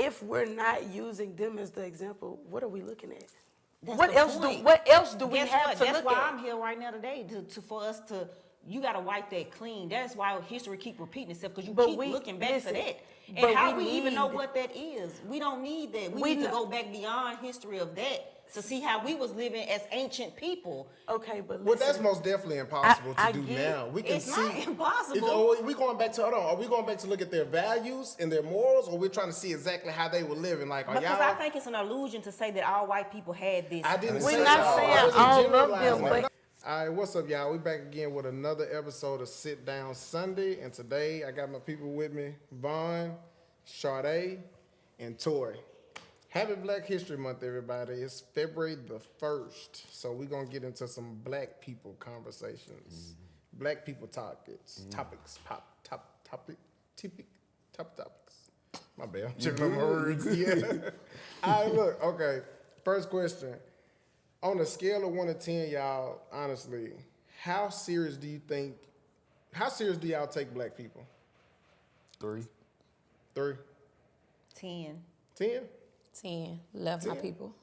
if we're not using them as the example, what are we looking at? That's What the else point. what else do we Guess have what? to That's look why at? I'm here right now today for us to. You gotta wipe that clean. That's why history keep repeating itself because you keep looking back to that. And how we even know what that is? We don't need that. We need to go back beyond history of that to see how we was living as ancient people. Okay, but listen, well, that's most definitely impossible to do now. We can it's see. not impossible. Are we going back to? Hold on. Are we going back to look at their values and their morals, or we're trying to see exactly how they were living? Like, are because y'all? I think it's an illusion to say that all white people had this. I didn't we're say not that. saying I wasn't all of them, generalizing. but All right, what's up, y'all? We back again with another episode of Sit Down Sunday, and today I got my people with me: Vaughn, Sade, and Tori. Happy Black History Month, everybody. It's February the 1st, so we're going to get into some black people conversations. Black people topics. Topics. My bad, I'm checking on my words. Yeah. All right, look, okay. First question. On a scale of 1 to 10, y'all, honestly, how serious do y'all take black people? 3. 3? 10. 10? 10. Love my people.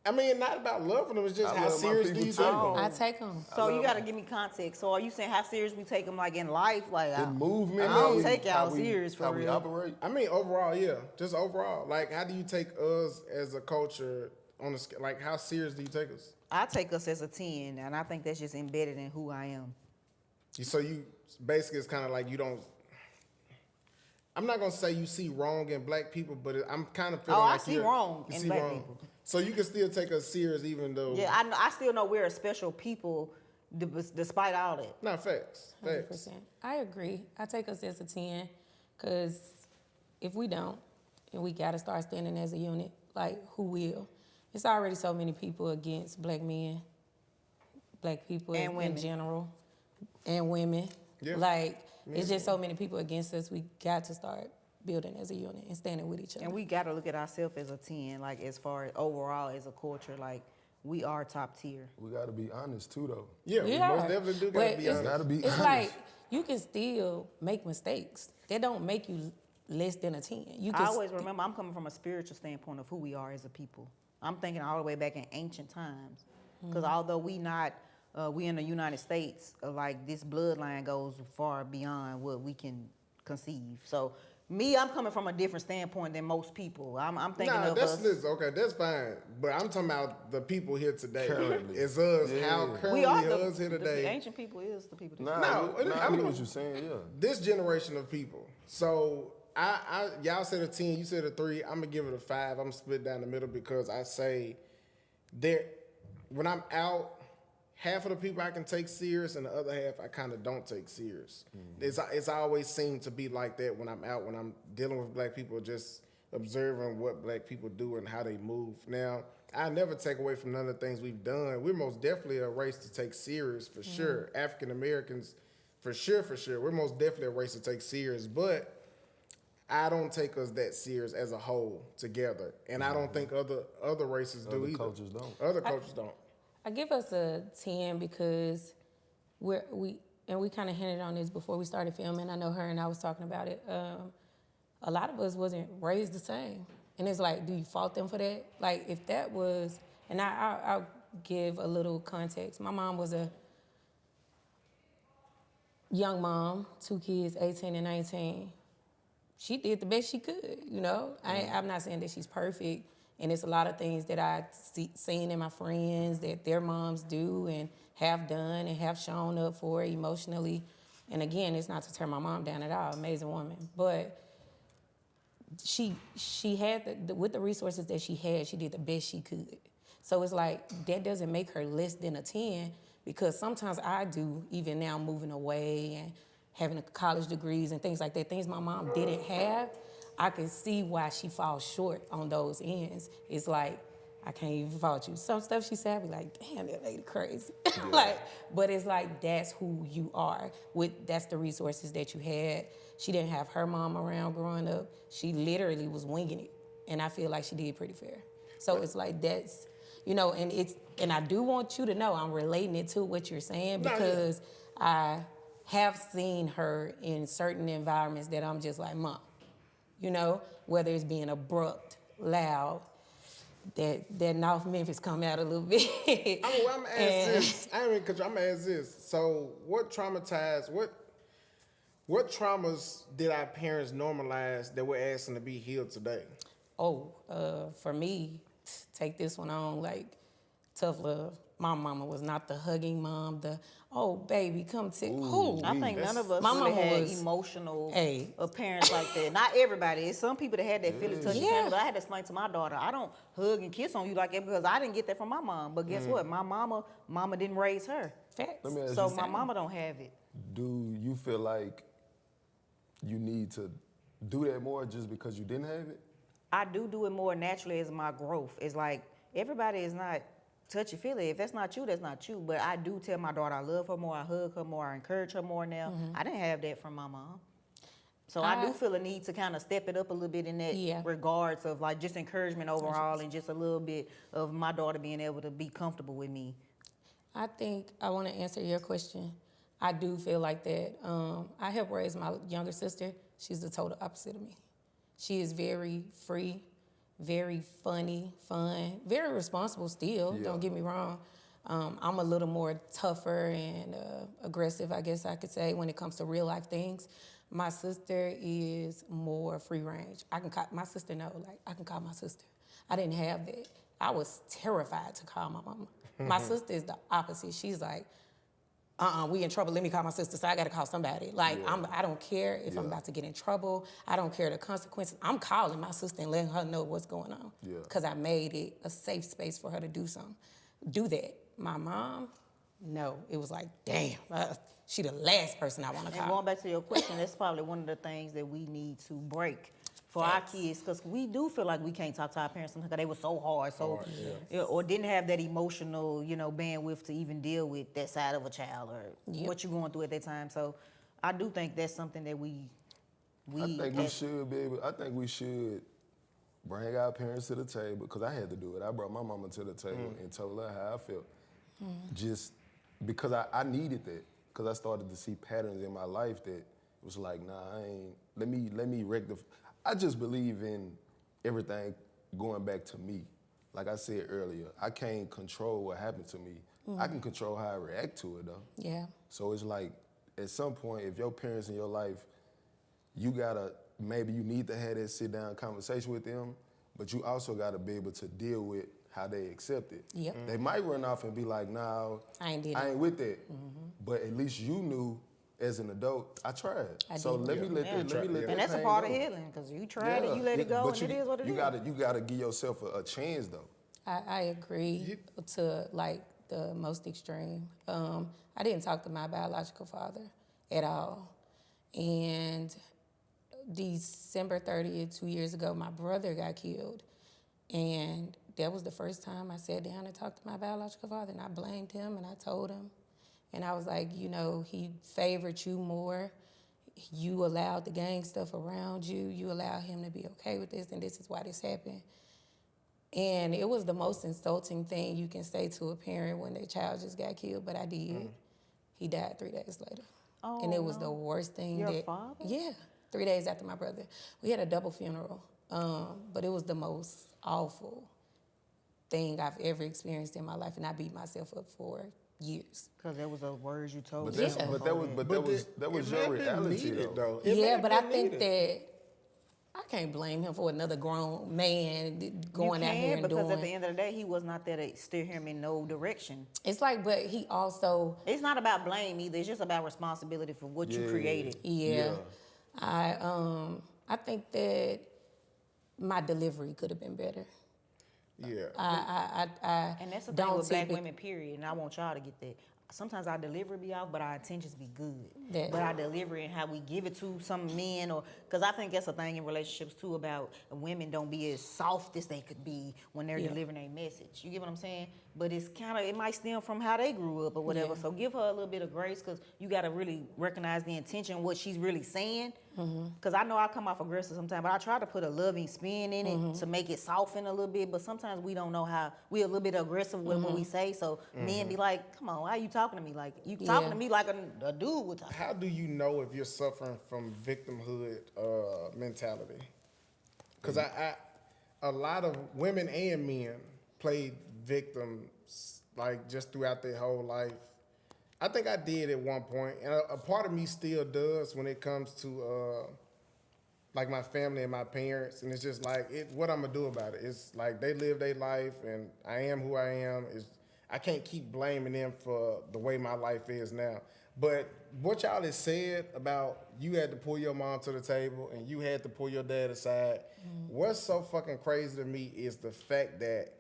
I mean, not about loving them. It's just how serious do you take them? I take them. So you got to give me context. So are you saying how serious we take them, like in life, like In movement. I don't take y'all serious for how real. we operate. I mean, overall, yeah. Just overall. Like, how do you take us as a culture on the scale? Like, how serious do you take us? I take us as a 10, and I think that's just embedded in who I am. So you, basically, it's kind of like you don't, I'm not going to say you see wrong in black people, but I'm kind of feeling like I see wrong in black people. So you can still take us serious even though. Yeah, I still know we're a special people despite all that. Not facts. 100%. I agree. I take us as a 10 because if we don't, and we got to start standing as a unit, like who will? It's already so many people against black men, black people and in general, and women. Yeah. Like, it's just so many people against us. We got to start building as a unit and standing with each other. And we got to look at ourselves as a 10, like as far as overall as a culture, like we are top tier. We got to be honest, too, though. Yeah, we most definitely do got to be honest. Gotta be it's honest. like you can still make mistakes. That don't make you less than a 10. I always remember I'm coming from a spiritual standpoint of who we are as a people. I'm thinking all the way back in ancient times. Because although we in the United States, like this bloodline goes far beyond what we can conceive. So I'm coming from a different standpoint than most people. I'm thinking of us. Okay, that's fine. But I'm talking about the people here today. Currently. It's us, how currently us here The today. ancient people is the people. I know what you're saying, yeah. This generation of people. So y'all said a 10, you said a 3. I'm gonna give it a 5. I'm gonna split down the middle because I say when I'm out, half of the people I can take serious and the other half I kind of don't take serious. It's always seemed to be like that when I'm out, when I'm dealing with black people, just observing what black people do and how they move. Now, I never take away from none of the things we've done. We're most definitely a race to take serious for sure. African Americans, for sure. We're most definitely a race to take serious, but I don't take us that serious as a whole together. And I don't think other races do either. Cultures don't. Other cultures don't. I give us a 10 because we kind of hinted on this before we started filming. I know her and I was talking about it. A lot of us wasn't raised the same. And it's like, do you fault them for that? Like, if that was, and I'll give a little context. My mom was a young mom, 2 kids, 18 and 19. She did the best she could, you know? I'm not saying that she's perfect. And it's a lot of things that I've seen in my friends that their moms do and have done and have shown up for emotionally. And again, it's not to turn my mom down at all, amazing woman. But she had, with the resources that she had, she did the best she could. So it's like, that doesn't make her less than a 10 because sometimes I do, even now moving away and having college degrees and things like that, things my mom didn't have. I can see why she falls short on those ends. It's like, I can't even fault you. Some stuff she said, I be like, damn, that lady crazy. Yeah. But it's like, that's who you are. That's the resources that you had. She didn't have her mom around growing up. She literally was winging it. And I feel like she did pretty fair. So it's like, that's, you know, and I do want you to know I'm relating it to what you're saying because I have seen her in certain environments that I'm just like, Mom, you know, whether it's being abrupt, loud, that North Memphis come out a little bit. I'm gonna ask this. I ain't even control. I'm gonna ask this. So, what traumas did our parents normalize that we're asking to be healed today? For me, take this one on, like, tough love. My mama was not the hugging mom, baby, come to who? I think none of us My really mama had was- emotional Hey. parents like that. Not everybody. It's some people that had that feeling touchy Yeah. family. But I had to explain to my daughter, I don't hug and kiss on you like that because I didn't get that from my mom. But guess what? My mama didn't raise her. Facts. Let me ask So you my mama don't have it. Do you feel like you need to do that more just because you didn't have it? I do it more naturally as my growth. It's like everybody is not touchy-feely. If that's not you, that's not you. But I do tell my daughter I love her more, I hug her more, I encourage her more now. I didn't have that from my mom. So I do feel a need to kind of step it up a little bit in that regards of like just encouragement overall and just a little bit of my daughter being able to be comfortable with me. I think I want to answer your question. I do feel like that. I helped raise my younger sister. She's the total opposite of me. She is very free, very funny, fun, very responsible still, don't get me wrong. I'm a little more tougher and aggressive, I guess I could say, when it comes to real life things. My sister is more free range. I can call my sister I can call my sister. I didn't have that. I was terrified to call my mama. My sister is the opposite. She's like, we in trouble. Let me call my sister. So I got to call somebody. Like, I don't care if I'm about to get in trouble. I don't care the consequences. I'm calling my sister and letting her know what's going on. Because I made it a safe space for her to do that. My mom, no. It was like, damn, she the last person I want to call. And going back to your question, that's probably one of the things that we need to break for our kids, because we do feel like we can't talk to our parents because they were so hard, or didn't have that emotional, bandwidth to even deal with that side of a child or what you're going through at that time. So I do think that's something that I think we should bring our parents to the table, because I had to do it. I brought my mama to the table and told her how I felt. Just because I needed that, because I started to see patterns in my life that was like, nah, let me rectify. I just believe in everything going back to me. Like I said earlier, I can't control what happened to me. I can control how I react to it, though. Yeah. So it's like, at some point, if your parents in your life, maybe you need to have that sit-down conversation with them, but you also gotta be able to deal with how they accept it. Yep. They might run off and be like, nah, I ain't with that. But at least you knew, as an adult, I tried. Let me let that and that's a pain part go. of healing, because you tried it, you let it go, But and it is what it is. You gotta give yourself a chance, though. I agree to like the most extreme. I didn't talk to my biological father at all. And December 30th, 2 years ago, my brother got killed. And that was the first time I sat down and talked to my biological father, and I blamed him and I told him. And I was like, he favored you more. You allowed the gang stuff around you. You allowed him to be okay with this, and this is why this happened. And it was the most insulting thing you can say to a parent when their child just got killed, but I did. He died 3 days later. Oh, and it was the worst thing. Your father? Yeah, 3 days after my brother. We had a double funeral, but it was the most awful thing I've ever experienced in my life, and I beat myself up for years. Because there was the words you told But me. that was your reality, though. But I think that I can't blame him for another grown man going out here and because doing. at the end of the day, he was not there to steer him in no direction. It's like, but he also. It's not about blame either. It's just about responsibility for what you created. Yeah. I think that my delivery could have been better. Yeah. And that's the thing don't with black typically- women, period. And I want y'all to get that. Sometimes our delivery be off, but our intentions be good. That- But our delivery and how we give it to some men, or because I think that's a thing in relationships too, about women don't be as soft as they could be when they're delivering a message. You get what I'm saying? But it's kind of, it might stem from how they grew up or whatever. Yeah. So give her a little bit of grace, because you got to really recognize the intention, what she's really saying. Because I know I come off aggressive sometimes, but I try to put a loving spin in it to make it soften a little bit. But sometimes we don't know how, we're a little bit aggressive with what we say. So men be like, come on, why are you talking to me? Like, you talking to me like a dude would talk. How do you know if you're suffering from victimhood mentality? Because a lot of women and men played victims like just throughout their whole life. I think I did at one point, and a part of me still does when it comes to like my family and my parents. And it's just like what I'm gonna do about it. It's like they live their life, and I am who I am. I can't keep blaming them for the way my life is now. But what y'all has said about you had to pull your mom to the table and you had to pull your dad aside, what's so fucking crazy to me is the fact that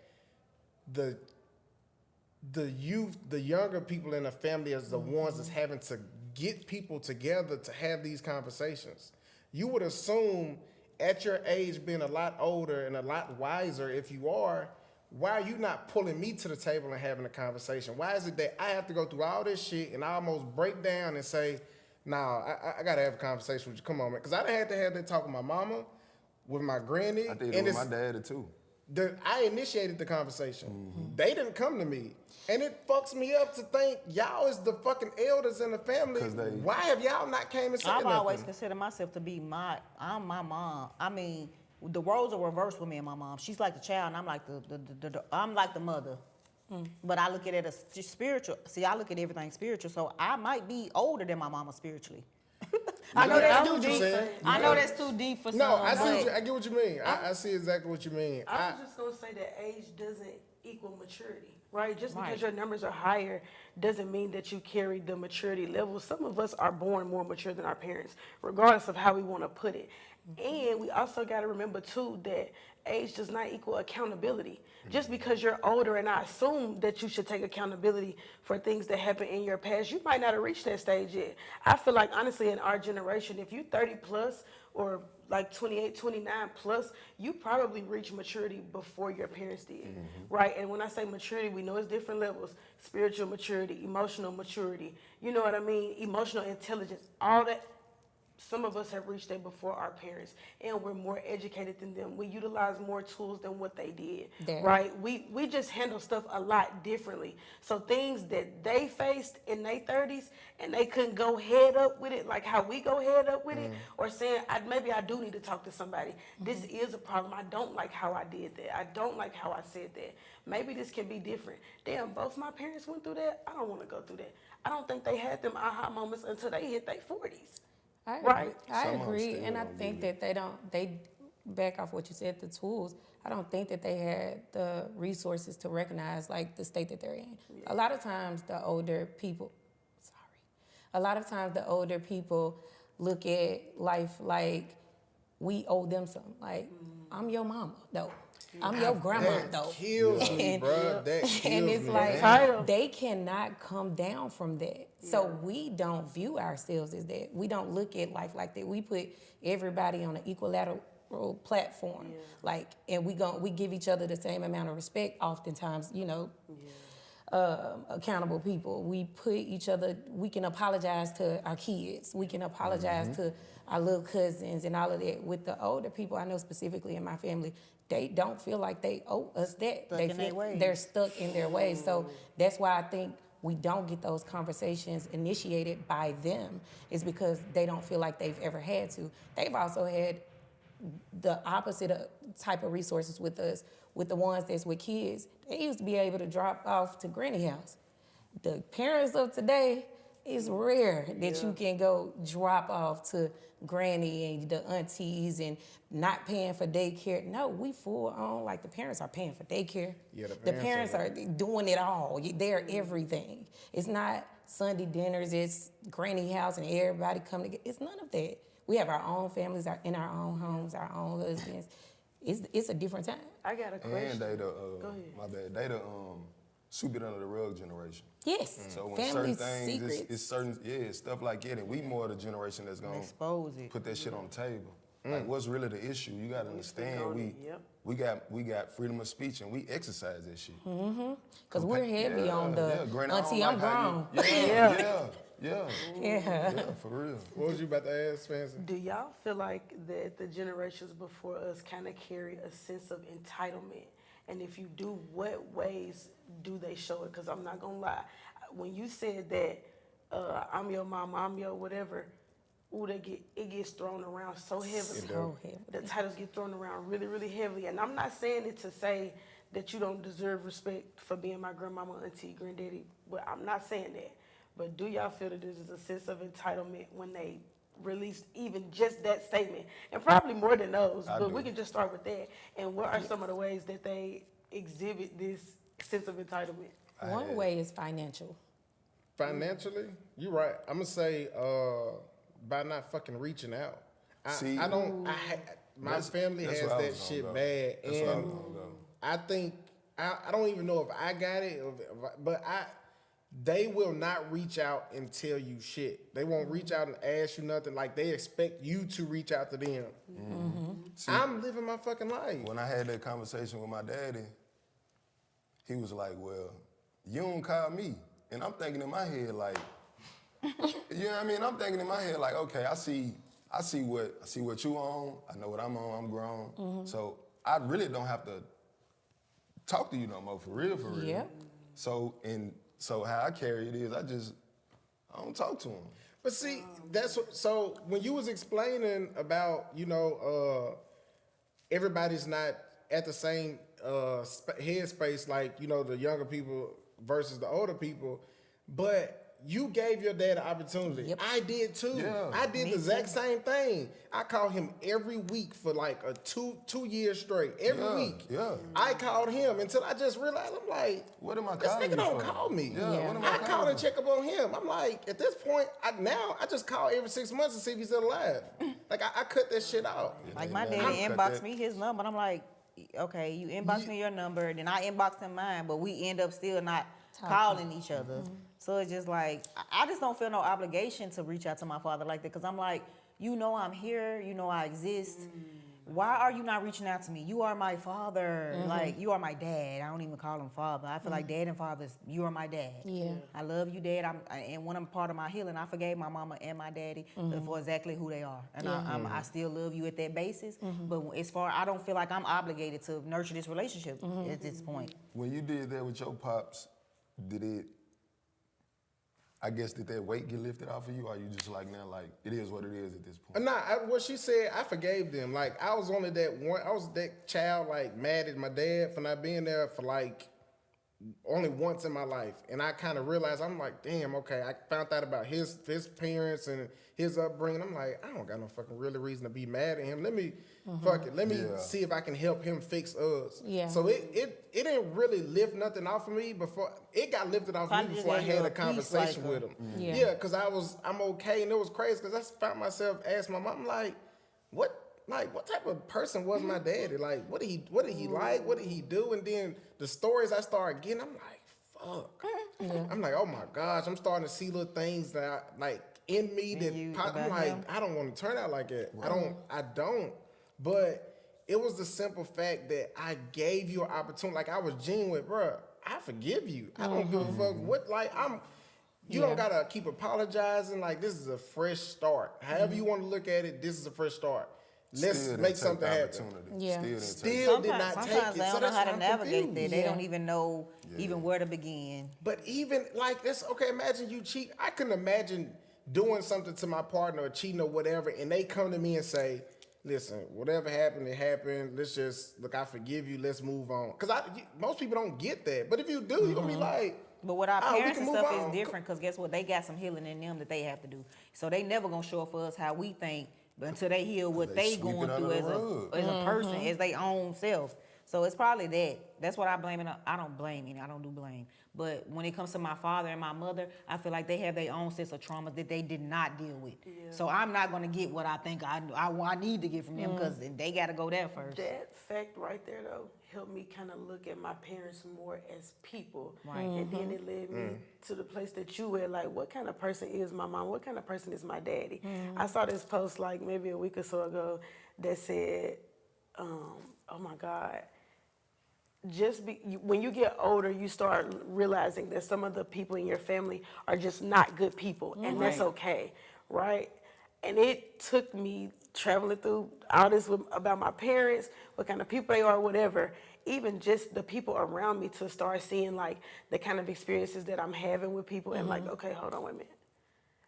the youth, the younger people in the family is the ones that's having to get people together to have these conversations. You would assume at your age, being a lot older and a lot wiser, if you are, why are you not pulling me to the table and having a conversation? Why is it that I have to go through all this shit and I almost break down and say, nah, I gotta have a conversation with you. Come on, man. Because I done had to have that talk with my mama, with my granny. I did it with my daddy too. I initiated the conversation. They didn't come to me. And it fucks me up to think y'all is the fucking elders in the family. Why have y'all not came and said I've nothing? always considered myself to be I'm my mom. I mean, the roles are reversed with me and my mom. She's like the child, and I'm like I'm like the mother. But I look at it as spiritual. See, I look at everything spiritual. So I might be older than my mama spiritually. I know that's too deep. I know that's too deep for some. No, I get what you mean. I see exactly what you mean. I was just gonna say that age doesn't equal maturity, right? Just because your numbers are higher doesn't mean that you carry the maturity level. Some of us are born more mature than our parents, regardless of how we want to put it. And we also got to remember too that age does not equal accountability. Just because you're older and I assume that you should take accountability for things that happened in your past, you might not have reached that stage yet. I feel like honestly in our generation, if you 30 plus or like 28, 29 plus, you probably reached maturity before your parents did, right? And when I say maturity, we know it's different levels: spiritual maturity, emotional maturity, you know what I mean? Emotional intelligence, all that. Some of us have reached that before our parents, and we're more educated than them. We utilize more tools than what they did, right? We just handle stuff a lot differently. So things that they faced in their 30s and they couldn't go head up with it, like how we go head up with it, or saying, maybe I do need to talk to somebody. This is a problem. I don't like how I did that. I don't like how I said that. Maybe this can be different. Damn, both my parents went through that. I don't want to go through that. I don't think they had them aha moments until they hit their 40s. I agree, and I think that they back off what you said, the tools, I don't think that they had the resources to recognize like the state that they're in. Yeah. A lot of times the older people look at life like we owe them something. Like, I'm your mama, though. I'm your grandma, though. Kills me, bro. That kills and it's me, like, man. they cannot come down from that. Yeah. So we don't view ourselves as that. We don't look at life like that. We put everybody on an equilateral platform. Yeah. Like, and we give each other the same amount of respect, oftentimes, you know. Yeah. Accountable people. We put each other, we can apologize to our kids. We can apologize to our little cousins and all of that. With the older people, I know specifically in my family, they don't feel like they owe us that. They're stuck in their ways. So that's why I think we don't get those conversations initiated by them, is because they don't feel like they've ever had to. They've also had the opposite type of resources with us. With the ones that's with kids, they used to be able to drop off to granny house. The parents of today, it's rare that you can go drop off to granny and the aunties and not paying for daycare. No, we full on, like the parents are paying for daycare. Yeah, the parents are doing it all. They're everything. It's not Sunday dinners, it's granny house and everybody come together. It's none of that. We have our own families, in our own homes, our own husbands. It's a different time. I got a question. And Go ahead. My bad. They the sweep it under the rug generation. Yes. So when family certain things, secrets. it's certain, stuff like that. And we more the generation that's gonna expose it. Put that shit on the table. Like, what's really the issue? You gotta understand, we got freedom of speech and we exercise that shit. Because we're heavy on the auntie, I'm grown. Yeah, for real. What was you about to ask, Fancy? Do y'all feel like that the generations before us kind of carry a sense of entitlement? And if you do, what ways do they show it? Because I'm not going to lie. When you said that I'm your mama, I'm your whatever, ooh, it gets thrown around so heavily. So heavy. The titles get thrown around really, really heavily. And I'm not saying it to say that you don't deserve respect for being my grandmama, auntie, granddaddy, but I'm not saying that. But do y'all feel that there's a sense of entitlement when they released even just that statement? And probably more than those, but we can just start with that. And what are some of the ways that they exhibit this sense of entitlement? One way is financial. Financially, you're right. I'm gonna say by not fucking reaching out. My family has that shit bad, and I think I don't even know if I got it, but they will not reach out and tell you shit. They won't reach out and ask you nothing. Like they expect you to reach out to them. See, I'm living my fucking life. When I had that conversation with my daddy, he was like, "Well, you don't call me," and I'm thinking in my head like, you know what I mean? I'm thinking in my head like, okay, I see what you on. I know what I'm on. I'm grown, so I really don't have to talk to you no more for real. Yep. So how I carry it is I don't talk to him. But see, so when you was explaining about, everybody's not at the same headspace, like, the younger people versus the older people, but you gave your dad an opportunity. Yep. I did too. Yeah. I did the exact same thing. I called him every week for like a two years straight. Every week. Yeah. I called him until I just realized, I'm like, What am I this calling nigga you don't for? call me. Yeah, Yeah. what am I calling call and for? check up on him. I'm like, at this point, I just call every 6 months to see if he's still alive. Like, I cut that shit out. Like my man, daddy I cut inboxed that. me his number, and I'm like, okay, you inboxed me your number, then I inboxed him mine, but we end up still not calling each other. So it's just like, I just don't feel no obligation to reach out to my father like that, because I'm like, I'm here, I exist. Why are you not reaching out to me? You are my father. Like, you are my dad. I don't even call him father. I feel like dad and father, you are my dad. Yeah. I love you, dad. And when I'm part of my healing, I forgave my mama and my daddy for exactly who they are. And I still love you at that basis. But as far, I don't feel like I'm obligated to nurture this relationship at this point. When you did that with your pops, did that weight get lifted off of you, or are you just like now, like, it is what it is at this point? Nah, what she said, I forgave them. Like, I was only I was that child, like, mad at my dad for not being there for, like, only once in my life. And I kind of realized, I'm like, damn, okay, I found out about his parents and his upbringing. I'm like, I don't got no fucking really reason to be mad at him. Let me, let me see if I can help him fix us. Yeah. So it didn't really lift nothing off of me before. It got lifted off of me before I had a conversation with him. Yeah. Because I'm okay. And it was crazy because I found myself asking my mom, like, what type of person was my daddy? Like, what did he like? What did he do? And then the stories I started getting, I'm like, fuck. Yeah. I'm like, oh my gosh, I'm starting to see little things that in me that pop. I'm like, I don't want to turn out like that. Right. I don't. But it was the simple fact that I gave you an opportunity. Like, I was genuine, bro. I forgive you. I don't give a fuck what. You don't gotta keep apologizing. Like, this is a fresh start. However you want to look at it, this is a fresh start. Let's make something happen. Yeah. Still did not take it. Sometimes they don't know how to navigate that. They Yeah. don't even know even where to begin. But even like this, okay, imagine you cheat. I couldn't imagine doing something to my partner or cheating or whatever, and they come to me and say, listen, whatever happened, it happened. Let's just, look, I forgive you. Let's move on. Because most people don't get that. But if you do, you're going to be like, but with our we parents can and move stuff on. is different, because guess what? They got some healing in them that they have to do. So they never going to show up for us how we think, but until they heal what They they sweep going it through under the rug. as a person, as their own self. So it's probably that. That's what I blame it on. I don't blame any. I don't do blame. But when it comes to my father and my mother, I feel like they have their own sense of traumas that they did not deal with. Yeah. So I'm not going to get what I think I need to get from them, because they got to go there first. That fact right there, though, helped me kind of look at my parents more as people. Right. And then it led me to the place that you were, like, what kind of person is my mom? What kind of person is my daddy? I saw this post, like, maybe a week or so ago that said, oh, my God, when you get older, you start realizing that some of the people in your family are just not good people, and that's okay, right? And it took me traveling through all this about my parents, what kind of people they are, whatever, even just the people around me, to start seeing, like, the kind of experiences that I'm having with people, and like, okay, hold on, wait a minute.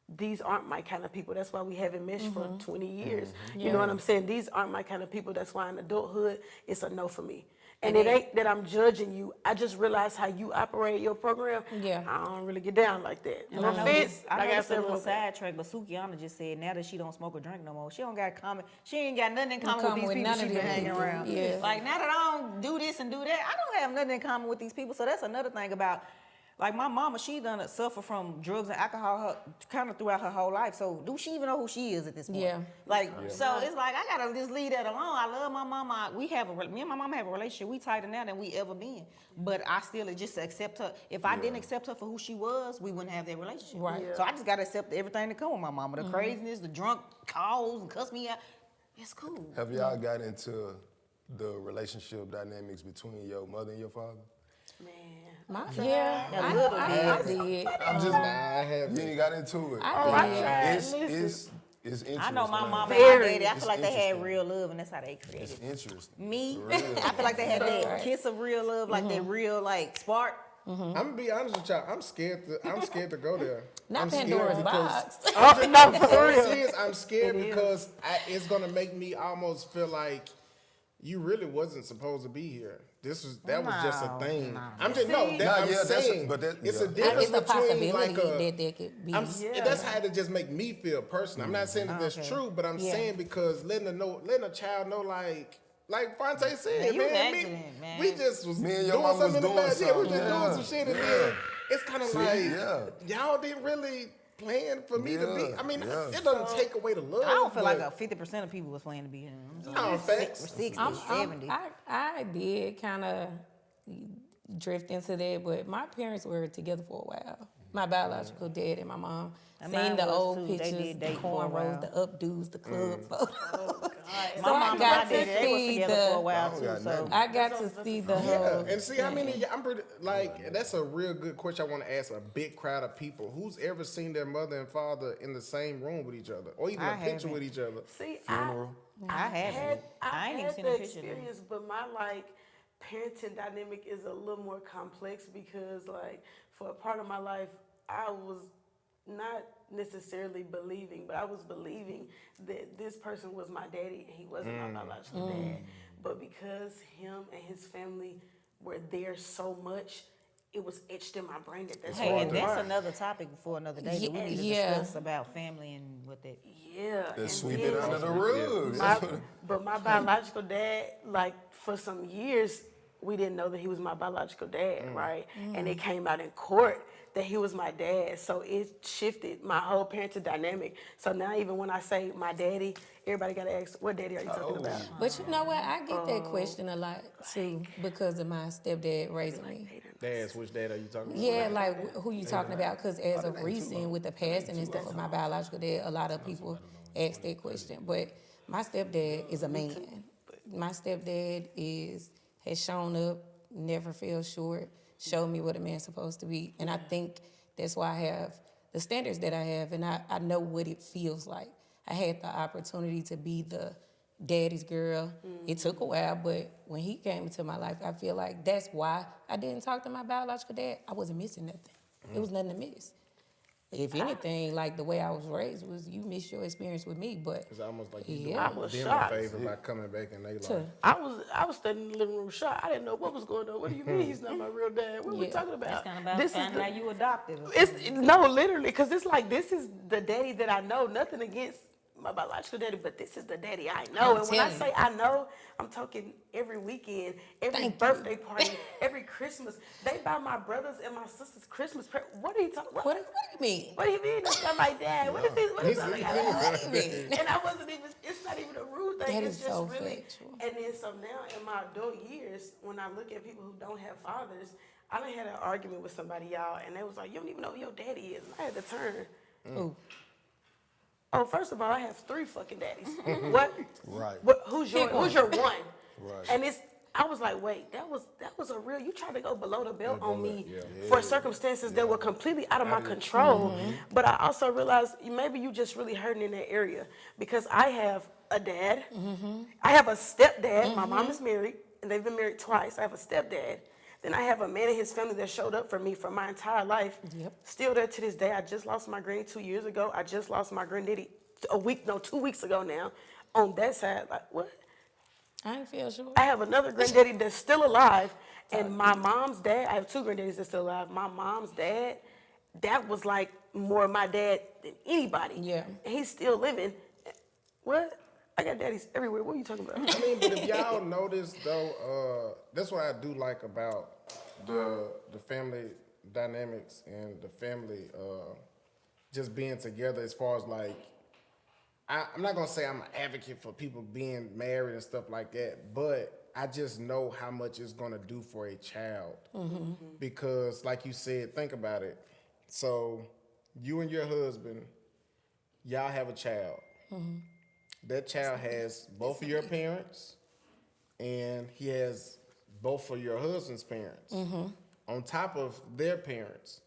these aren't my kind of people. That's why we haven't meshed for 20 years. You know what I'm saying? These aren't my kind of people. That's why in adulthood, it's a no for me. And it ain't that I'm judging you. I just realized how you operate your program. Yeah. I don't really get down like that. And No I know offense. this, I like know I this a said, little before. sidetrack, but Sukiana just said now that she don't smoke or drink no more, she don't got common. She ain't got nothing in common with these people none she of been them hanging people. around. Yeah. Like now that I don't do this and do that, I don't have nothing in common with these people. So that's another thing about. Like my mama, she done suffer from drugs and alcohol kind of throughout her whole life. So do she even know who she is at this point? Yeah. Like so, it's like I gotta just leave that alone. I love my mama. Me and my mama have a relationship. We tighter now than we ever been. But I still just accept her. If I didn't accept her for who she was, we wouldn't have that relationship. Right. So I just gotta accept everything that come with my mama. The craziness, the drunk calls and cuss me out. It's cool. Have y'all got into the relationship dynamics between your mother and your father? Yeah, A little I bit. did. I'm just, I have. you ain't got into it. I did. It's interesting. I know my mama and my Very. daddy. I feel It's like they had interesting. real love, and that's how they created. It's interesting. Me, For real. I feel like they had that kiss of real love, like that real like spark. I'm gonna be honest with y'all. I'm scared to go there. Not I'm scared Pandora's because- box. I'm No, just, for real. serious. I'm scared It is. because it's gonna make me almost feel like you really wasn't supposed to be here. That was just a thing. No. I'm just no. See? That, Nah, I'm yeah, that's saying, it's a difference It's a between possibility like a. that there could be. That's how it just make me feel personal. I'm not saying that that's Okay. true, but I'm Yeah. saying because letting a child know like Fonte said, Man, you was man, accident, man. we just was Me and your doing mama was something in the doing past. Yeah, we was just something. doing some shit, and then it's kind of like yeah. y'all didn't really plan for me to be. Yeah, I mean, yeah. it doesn't take away the love. I don't feel like but- 50% of people was planning to be here. No, facts. 60, I'm- 70. I did kind of drift into that, but my parents were together for a while. My biological dad and my mom. And Seen mine the was old too. They pictures, did the date for a while. cornrows, the updos, the club photos. My So I mom and got my to daddy, they was see together for a the. while I don't too. got So nothing. I got to see the Yeah, whole. and see how many. I'm pretty like that's a real good question. I want to ask a big crowd of people. Who's ever seen their mother and father in the same room with each other, or even I a picture haven't. with each other? See, Funeral. I haven't. I ain't even had seen the a picture of them. experience, but my like parenting dynamic is a little more complex because like for a part of my life, I was not necessarily believing, but I was believing that this person was my daddy and he wasn't my biological dad. But because him and his family were there so much, it was etched in my brain that that's Hey, who and they that's were. another topic for another day that we need to Yeah. discuss about family and what that. Yeah. and Let's sweep then- it under the rug. But my biological dad, like for some years, we didn't know that he was my biological dad, right? And it came out in court that he was my dad. So it shifted my whole parenting dynamic. So now even when I say my daddy, everybody got to ask, what daddy are you talking about? But you know what? I get that question a lot too because of my stepdad raising me. Dads, which dad are you talking about? Yeah, like who you talking about? Because as of recent, with the passing and stuff of my biological dad, a lot of people ask that question. But my stepdad is a man. My stepdad has shown up, never fell short, showed me what a man's supposed to be. And I think that's why I have the standards that I have, and I know what it feels like. I had the opportunity to be the daddy's girl. It took a while, but when he came into my life, I feel like that's why I didn't talk to my biological dad. I wasn't missing nothing. It was nothing to miss. If anything, like the way I was raised was you missed your experience with me, but It's almost like you Yeah. I was doing them shocked. a favor by coming back and they like. to- I was standing in the living room shocked. I didn't know what was going on. What do you mean he's not my real dad? What are we Yeah. talking about? That's kind of about This is finding out you adopted. or It's something. no, literally, because it's like this is the daddy that I know. Nothing against my biological daddy, but this is the daddy I know. I'm And when I telling say I know, I'm talking every weekend, every Thank birthday party, every Christmas. They buy my brothers and my sisters Christmas presents. What are you talking? what do you mean? What do you mean? That's not my dad. What is this? What is He's- that? What do you mean? And I wasn't even. It's not even a rude thing. That It's is just so really. factual. And then so now in my adult years, when I look at people who don't have fathers, I done had an argument with somebody, y'all, and they was like, "You don't even know who your daddy is." And I had to turn. Ooh. Oh, first of all, I have 3 fucking daddies. What? Right. Who's your one? Right. And I was like, wait, that was a real. You tried to go below the belt on me for circumstances that were completely out of my control. But I also realized maybe you just really hurting in that area because I have a dad, I have a stepdad. My mom is married, and they've been married twice. I have a stepdad. Then I have a man in his family that showed up for me for my entire life. Yep. Still there to this day. I just lost my granny 2 years ago. I just lost my granddaddy 2 weeks ago now. On that side, like, what? I ain't feel sure. I have another granddaddy that's still alive, and my mom's dad, I have 2 granddaddies that's still alive. My mom's dad, that was like more my dad than anybody. Yeah. And he's still living. What? I got daddies everywhere. What are you talking about? I mean, but if y'all notice though, that's what I do like about the family dynamics and the family just being together. As far as like, I'm not gonna say I'm an advocate for people being married and stuff like that, but I just know how much it's gonna do for a child. Because, like you said, think about it. So, you and your husband, y'all have a child. That child has both of your parents, and he has both of your husband's parents on top of their parents.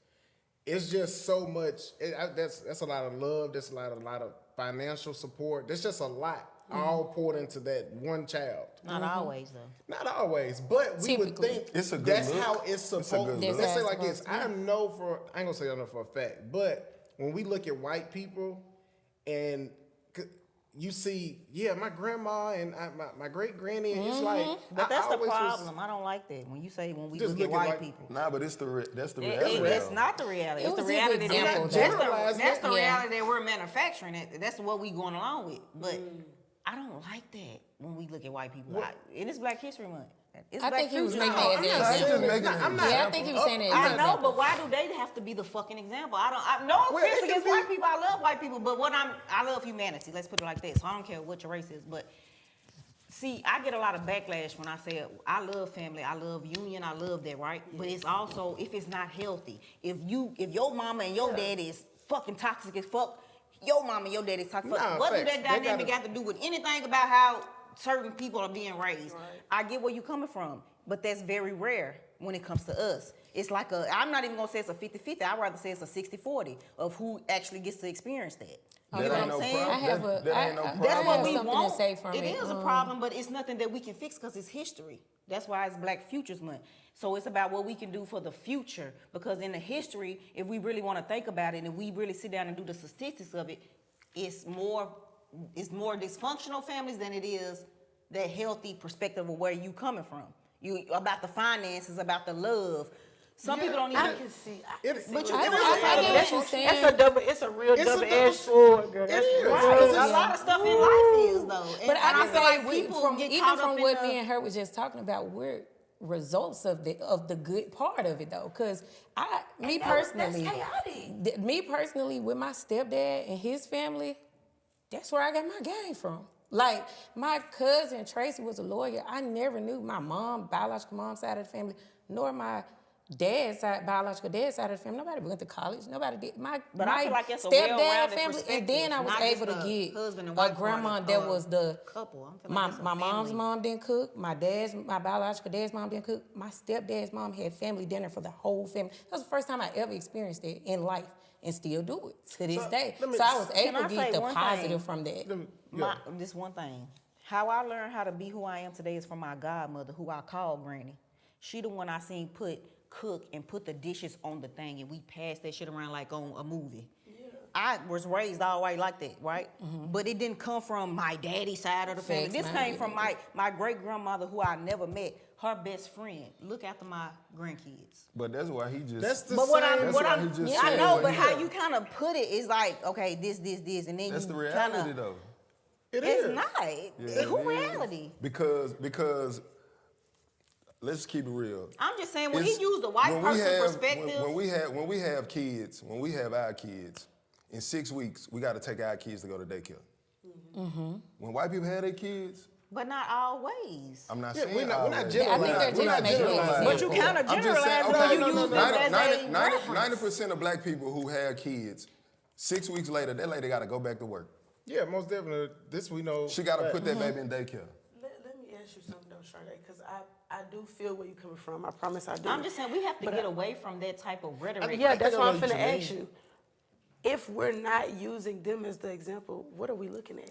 It's just so much. That's a lot of love. That's a lot of financial support. There's just a lot all poured into that one child. Not always though. Not always, but we would Typically. think It's a good that's look. how it's supposed. good Let's say look. like this. I ain't gonna say I know for a fact, but when we look at white people, and you see, yeah, my grandma and my great granny, and it's like, But that's I the always was- problem. I don't like that when you say when we Just look at look at white like- people. Nah, but that's the reality. It's not the reality. It It's the was his reality. example, That's, though. that's the Yeah. reality that we're manufacturing. That's what we going along with. But I don't like that when we look at white people. And it's Black History Month. It's I Black think he was Future making Month. that as an I'm just example. making an I'm not- Yeah, I think he was saying that as I an know, example. but why do they have to be the fucking example? No Well, offense it can against be- white people. I love white people, but I love humanity. Let's put it like that. So I don't care what your race is, but see, I get a lot of backlash when I say I love family, I love union, I love that, right? But it's also if it's not healthy. If your mama and your dad is fucking toxic as fuck, your mama and your dad is toxic. Nah, What do facts. that They dynamic gotta- got to do with anything about how certain people are being raised? I get where you coming from, but that's very rare when it comes to us. It's like I'm not even gonna say it's a 50-50. I'd rather say it's a 60-40 of who actually gets to experience that. You know That what ain't I'm no saying? problem. I have a- That ain't no I- problem. That's what have we something want. to say from it it. is a problem, but it's nothing that we can fix because it's history. That's why it's Black Futures Month. So it's about what we can do for the future. Because in the history, if we really want to think about it and we really sit down and do the statistics of it, it's more dysfunctional families than it is that healthy perspective of where you coming from. You about the finances, about the love. Some people don't even. I can see. But I you get what you're saying. It's a real It's a double-edged sword, girl. That's is. real. a lot of stuff in life is though. But I feel can say like people get even caught from up in what the- me and her was just talking about, we're results of the good part of it though. Cause me personally, with my stepdad and his family, that's where I got my game from. Like my cousin Tracy was a lawyer. I never knew my biological mom side of the family, nor my biological dad side of the family. Nobody went to college. Nobody did. But I feel like that's a stepdad well-rounded family, and then I was perspective, able not to just get a husband and a wife grandma part, that was the couple. I feel like my that's a mom's family. mom didn't cook. My biological dad's mom didn't cook. My stepdad's mom had family dinner for the whole family. That was the first time I ever experienced it in life, and still do it to this day. let me- So I was Can able I to say get the one positive thing? from that. This one thing. How I learned how to be who I am today is from my godmother, who I call Granny. She the one I seen cook and put the dishes on the thing, and we passed that shit around like on a movie. I was raised all right like that, right? But it didn't come from my daddy's side of the family. Facts, This man. came from my great grandmother, who I never met. Her best friend. Look after my grandkids. But that's why he just. That's the But what same. I'm, That's what why I'm, he just I said know, what but he how did. you kind of put it is like, okay, this, and then That's you the reality kinda, though. It It's is. not. Yeah, Who it is. reality? Because let's keep it real. I'm just saying when It's- he used the white when we person have- perspective. When we have our kids, in 6 weeks, we got to take our kids to go to daycare. When white people have their kids, But not always. I'm not Yeah, saying we're not always. generalizing. I think they're We're not just making generalizing. But you kind of I'm just saying, generalize when okay, you use them as a reference. 90% of black people who have kids, 6 weeks later, that lady got to go back to work. Yeah, most definitely. This we know. She got to but- put that baby in daycare. Let me ask you something though, Sade, because I do feel where you're coming from. I promise I do. I'm just saying we have to get away from that type of rhetoric. Yeah, that's think why I I'm know what finna you ask mean. you. If we're not using them as the example, what are we looking at?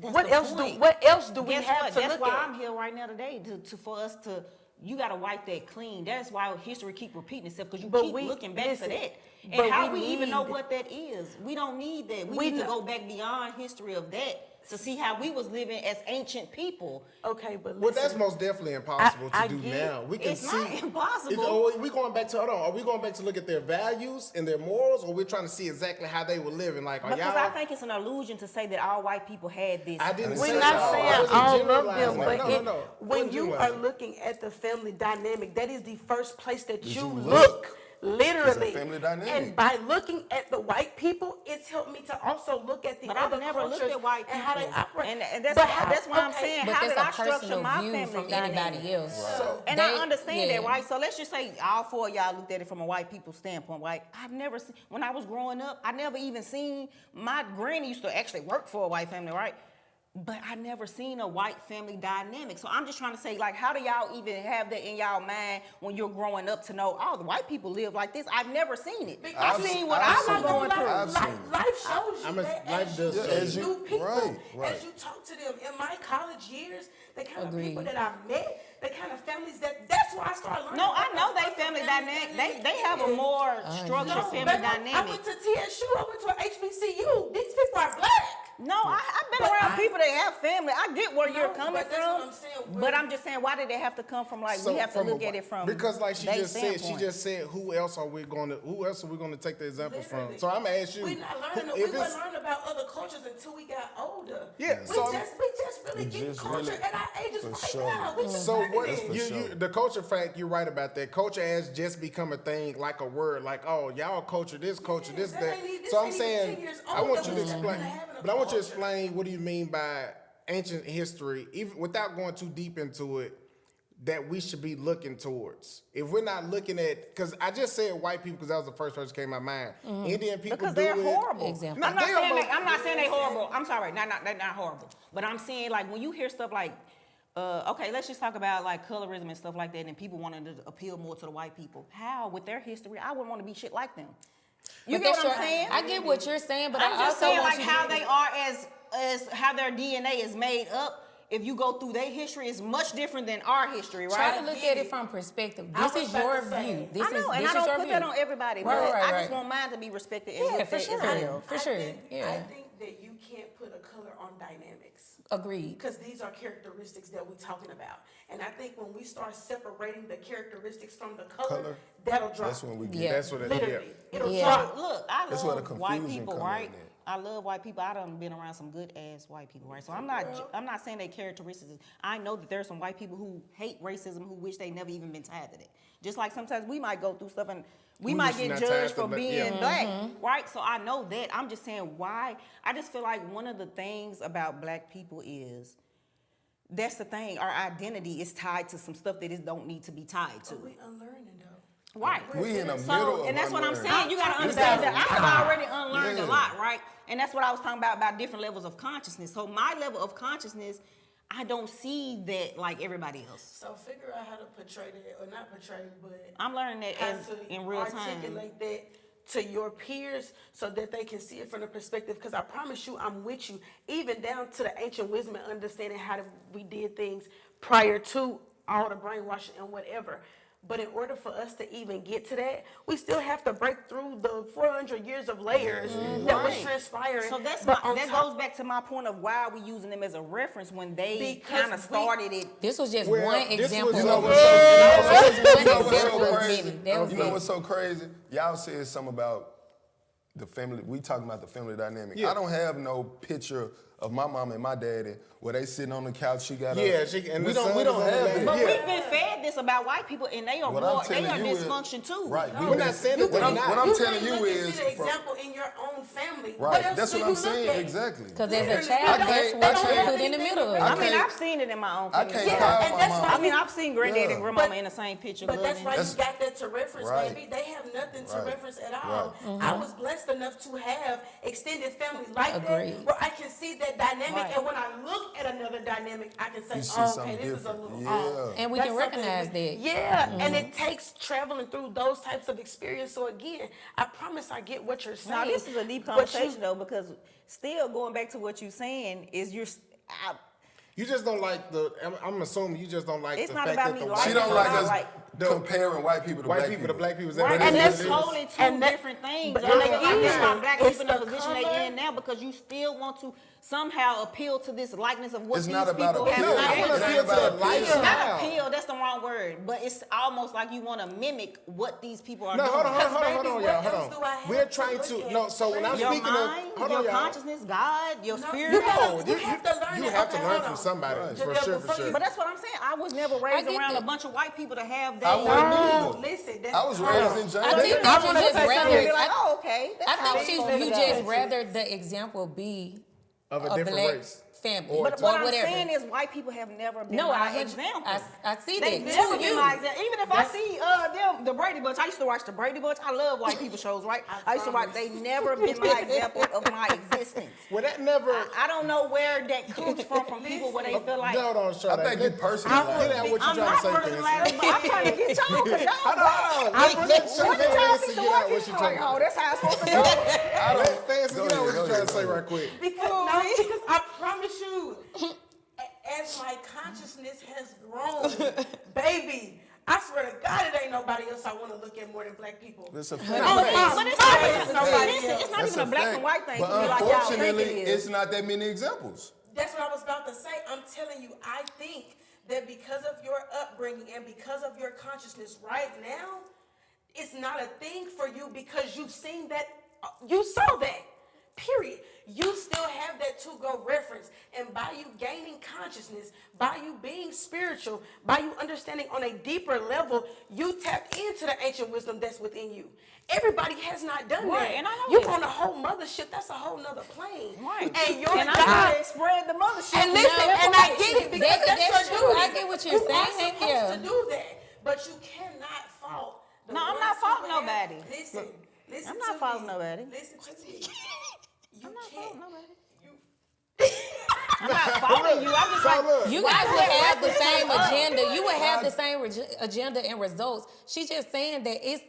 That's What the else point. what else do we Guess have what? to That's look why at? I'm here right now today for us to you got to wipe that clean. That's why history keep repeating itself, because you But keep we- looking back listen, to that. but And how we we even know need- what that is? We don't need that. We We need to know- go back beyond history of that to see how we was living as ancient people. Okay, but Well, listen, that's most definitely impossible I to do get- now. We can It's see. not impossible. Are we going back to? Hold on. Are we going back to look at their values and their morals, or we're trying to see exactly how they were living? Like, are Because y'all? I think it's an illusion to say that all white people had this. I didn't we're say not that. I saying wasn't all of generalizing. them, but No. when Wasn't you are generalizing. looking at the family dynamic, that is the first place that you you look. look. Literally. It's a family dynamic. And by looking at the white people, it's helped me to also look at the But other I've never looked cultures at white and how they people. operate. And that's, But how- that's why I'm okay, saying, But how that's did a I structure personal my view family from dynamic? anybody else. And I They- understand yeah. that, right? So let's just say all four of y'all looked at it from a white people's standpoint, right? I've never seen, when I was growing up, I never even seen, my granny used to actually work for a white family, right? But I never seen a white family dynamic. So I'm just trying to say, like, how do y'all even have that in y'all mind when you're growing up to know, oh, the white people live like this? I've never seen it. I've seen what I've I seen was it. going through. I've seen it. Life shows you I mean, that life as does you show meet you. new people, Right. as you talk to them. In my college years, the kind of Agreed. people that I met, the kind of families that's why I started learning. No, I about know what they the family dynamic. They have a is. more structured No, family but I dynamic. went to TSU, I went to HBCU. These people are black. No, I've been But around I- people that have family. I get where you're No, coming but that's from. what I'm saying. But I'm just saying, why did they have to come from, like, we have to from a look at white- it from because like she they just said, standpoint. who else are we going to take the examples from? Literally. So I'm gonna ask you, We're not learning. if We it's- weren't learning about other cultures until we got older. Yeah, we so- just really We get just culture really- at our ages for right sure. now. We just So learning what? it. for You, sure. the culture fact, you're right about that. Culture has just become a thing, like a word, like, oh, y'all culture this, culture this, that that. ain't even- So I'm this ain't even saying, 10 years I old want that you to we explain, started having a but I want you to culture. explain what do you mean by ancient history, even without going too deep into it, that we should be looking towards. If we're not looking at, because I just said white people because that was the first person that came to my mind. Indian people Because do they're it. horrible. Example. I'm not They saying almost- I'm not saying they horrible. I'm sorry, they're not horrible. But I'm saying, like, when you hear stuff like, okay, let's just talk about like colorism and stuff like that, and people wanting to appeal more to the white people. How, with their history, I wouldn't want to be shit like them. You But get that's what I'm your- saying? I get what you're saying, but I'm I just also saying, want like, you how to they are as how their DNA is made up. If you go through their history, it's much different than our history, right? try to look at it from perspective. I This was is about your to say, view. This I know, is and this I don't is your put view. that on everybody, Right, but right, I right. just want mine to be respected and Yeah, looked for at sure. as well. For I sure, think, yeah. I think that you can't put a color on dynamics. Agreed. Because these are characteristics that we're talking about. And I think when we start separating the characteristics from the color, that'll drop. That's when we get. Yeah. That's what it Literally. is. It'll Yeah. drop. Look, I That's where the love white confusion people, come right? in at. I love white people. I done been around some good ass white people, right? So I'm not saying they characteristics. I know that there's some white people who hate racism, who wish they never even been tied to that. Just like sometimes we might go through stuff and we might wish you're get not tied judged to for black- being yeah. black, right? So I know that. I'm just saying why. I just feel like one of the things about black people is that's the thing. Our identity is tied to some stuff that it don't need to be tied to. We unlearning though. Right. We in the So, middle of and that's what I'm unlearning. saying. You gotta We understand gotta- that I have already unlearned Yeah. a lot, right? And that's what I was talking about different levels of consciousness. So my level of consciousness, I don't see that like everybody else. So figure out how to portray that, or not portray, but I'm learning that how as to in real time. articulate that to your peers so that they can see it from the perspective. Because I promise you, I'm with you, even down to the ancient wisdom and understanding how we did things prior to all the brainwashing and whatever. But in order for us to even get to that, we still have to break through the 400 years of layers that was Right. transpiring. So that's But on that top- goes back to my point of why are we using them as a reference when they Because kind of started it. This was just Well, one this example. was- You know of what's it. so, That was you know one what's example so of crazy? many. That was You know it. what's so crazy? Y'all said something about the family. We talking about the family dynamic. Yeah. I don't have no picture of my mom and my daddy where they sitting on the couch. She got Yeah, a, she- and we the don't son we don't is on the have left. it. But Yeah. we've been fed this about white people, and they are What more, I'm they telling are you is- dysfunction too. Right. No, we've we're been- not saying that what they're I'm, not. what I'm You telling can't you look and is see the from, example in your own family. right. What else That's do what you I'm look saying. at? Exactly. Because as a Literally, child, they that's don't- what they you don't put in the have middle anything of. I to mean, do. I've seen it in my own I family. can't Yeah, call and my that's mom. why I mean, I've seen granddaddy and Yeah. grandmama in the same picture. But that's loving. why That's- you got that to reference, Right. baby. They have nothing to Right. reference at all. Right. I was blessed enough to have extended family like that, Agreed. where I can see that dynamic, Right. and when I look at another dynamic, I can say, You see oh, okay, something this is a different. little Yeah. off. And we That's can something recognize that. Yeah, and it takes traveling through those types of experience. So again, I promise I get what you're saying. Now this is a deep but you- conversation though, because still going back to what you're saying is You just don't like the. I'm assuming you just don't like It's the not fact about that me the liking She don't like I us like comparing white people to white black people people. to black people. Is Right, that and what that's it is? totally two and that- different things. but I guess again, why black it's people in the the position they color. in now because you still want to somehow appeal to this likeness of what It's these not about people appeal. have. No, I created. want to It ain't appeal to about the appeal. lifestyle. Not appeal, that's the wrong word, but it's almost like you want to mimic what these people are No, doing. hold on, Because, y'all, baby, hold what else on. do I have We're to trying look to at? no. So when I'm Your speaking mind, of, hold your on, y'all. consciousness, God, your No, spirit. you gotta- You have to learn you that. have to Okay, learn hold from on. somebody Just for sure, before for sure. you- But that's what I'm saying. I was never raised get around that. a bunch of white people to have I that. wasn't No, either. listen. I was hold raised on. in I China. think I that you wanna just say something. rather. Be like, oh, okay. That's I how think it's you supposed to you go. just rather the example be Of a a different black race. family Or or, But what I'm whatever. saying is white people have never been No, my I example. I see They've that. never To been you. my example. Even if I see them, the Brady Bunch, I used to watch the Brady Bunch. I love white people shows, right? I used to watch. They never been my example of my existence. Well, that never. I don't know where that comes from people where they feel like. Hold on, Shawty. I think you Get personalized. out what you I'm trying not to say, Fancy. personalizing, but I'm trying to get y'all because y'all. Hold on. Let What did y'all Fancy see get some out white what people you like? trying Oh, to that's how it's supposed to go. Let Fancy Go get out what ahead, you trying to say go right quick. Because I promise you, as my consciousness has grown, baby, I swear to God, it ain't nobody else I want to look at more than black people. It's a Oh, fact. But it's my not God, even, nobody listen, else. it's not That's even a black fact. and white thing But to me like y'all think unfortunately, it is. it's not that many examples. That's what I was about to say. I'm telling you, I think that because of your upbringing and because of your consciousness right now, it's not a thing for you because you've seen that, you saw that, period. You still have that to-go reference. And by you gaining consciousness, by you being spiritual, by you understanding on a deeper level, you tapped into the ancient wisdom that's within you. Everybody has not done Right, that. and I know You that. on a whole mothership, that's a whole nother plane. Right. And your And I job gotta spread the mothership. and listen, and I get it because That's your true. duty. I get what you're You are saying, supposed yeah. to do that, but you cannot fault. the No, I'm ones not who faulting have- nobody. Listen, listen. I'm not to faulting me. nobody. Listen to me. You I'm not can't. faulting nobody. You, I'm not faulting you. I'm just So like, look, You guys would have the same us? agenda. You would have the same agenda and results. She's just saying that it's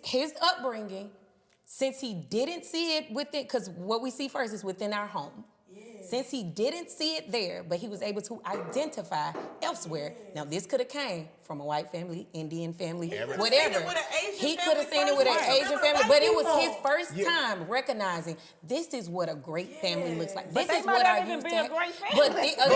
his upbringing. Since he didn't see it within, because what we see first is within our home. Since he didn't see it there, but he was able to identify elsewhere. Now, this could have came from a white family, Indian family, whatever. He could have seen it with an Asian family, but it was his first time recognizing this is what a great family looks like. This they is might what not I even used be to a have. great family. But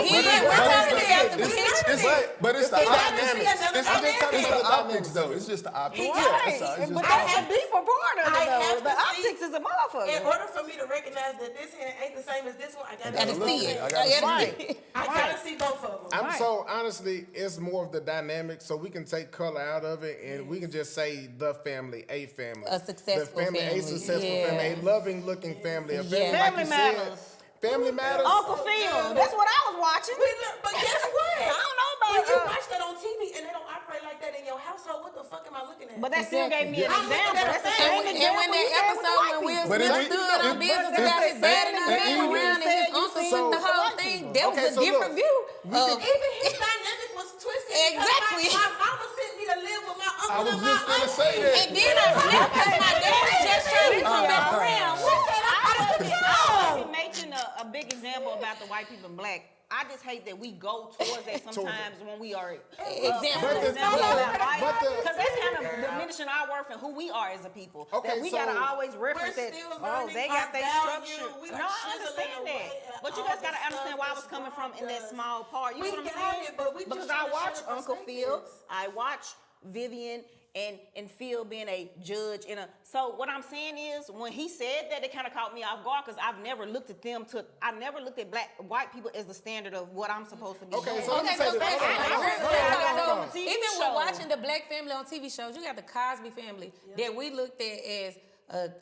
again, we're talking about the picture. But it's the It's not optics. gonna be another It's dynamic. the optics, though. It's just the optics. Right. That's all. It's just But the that's the optics. deeper part of I it, though. have The to see- optics is a motherfucker. in order for me to recognize that this hand ain't the same as this one, I gotta Gotta see see both. it. I gotta see Right. it. I gotta see both of them. So honestly, it's more of the dynamic. So we can take color out of it, and we can just say the family, a family, A successful a family, successful yeah. family, a loving-looking family, a family Yeah. like Family you Matters. said. Family matters. Uncle Phil. That's what I was watching. But guess what? I don't know about when you that. watch that on TV and they don't operate like that in your household, what the fuck am I looking at? But that still gave me an I'm looking example. at a That's the family. same And when example that you said with the episode white when Will people. But Smith it- stood on it- business it- about his dad and his and dad even around and his you uncle said took the you whole said thing, white that Okay, was a so different look, view. Even his dynamic was twisted. Exactly. Because my mama sent me to live with my uncle I was and my just gonna auntie. say that. And then I flipped because my dad was just trying to come back around. I wasn't making a big example about the white people and black. I just hate that we go towards that sometimes when we are Example. because But that's kind of diminishing our worth and who we are as a people. Okay, that we so gotta always reference we're that. still Oh, learning they our got their value. structure. We No, are I chiseling understand away that. at But you all guys gotta the understand stuff where I was that's coming from wrong in that with us. small part. You We know what I'm got saying? it, but we just Because trying I to watch share Uncle Phil. perspectives. I watch Vivian and Phil being a judge in a. So what I'm saying is, when he said that, it kind of caught me off guard because I've never looked at I never looked at white people as the standard of what I'm supposed to be Okay, doing. so let me Okay, say so this. thank you. Hold on, hold on. So even with watching the black family on TV shows, you got the Cosby family that we looked at as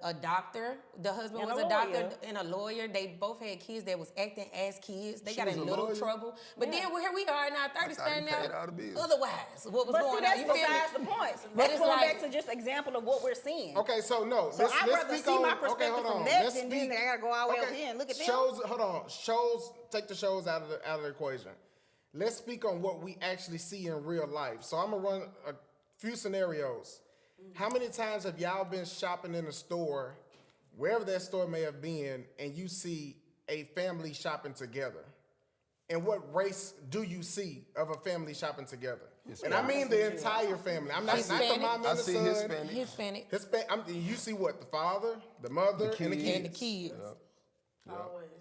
a doctor. The husband And was a a doctor lawyer. and a lawyer. They both had kids that was acting as kids. They got was in a little lawyer? trouble. But then here we are in our 30s thought he standing paid out all the bills. otherwise. What was But see, going on? that's You feel me? besides the point. But That's it's going like- back to just example of what we're seeing. Okay, so no. So I'd rather speak see on, my perspective hold from on. that Let's than then speak- I gotta go all the way over here and look at them. Shows, hold on. Shows, take the shows out of the equation. Let's speak on what we actually see in real life. So I'm gonna run a few scenarios. How many times have y'all been shopping in a store, wherever that store may have been, and you see a family shopping together? and what race do you see of a family shopping together? And I mean the entire family. I'm not the mom and the son. Hispanic. You see what? The father, the mother, and the kids. And the kids.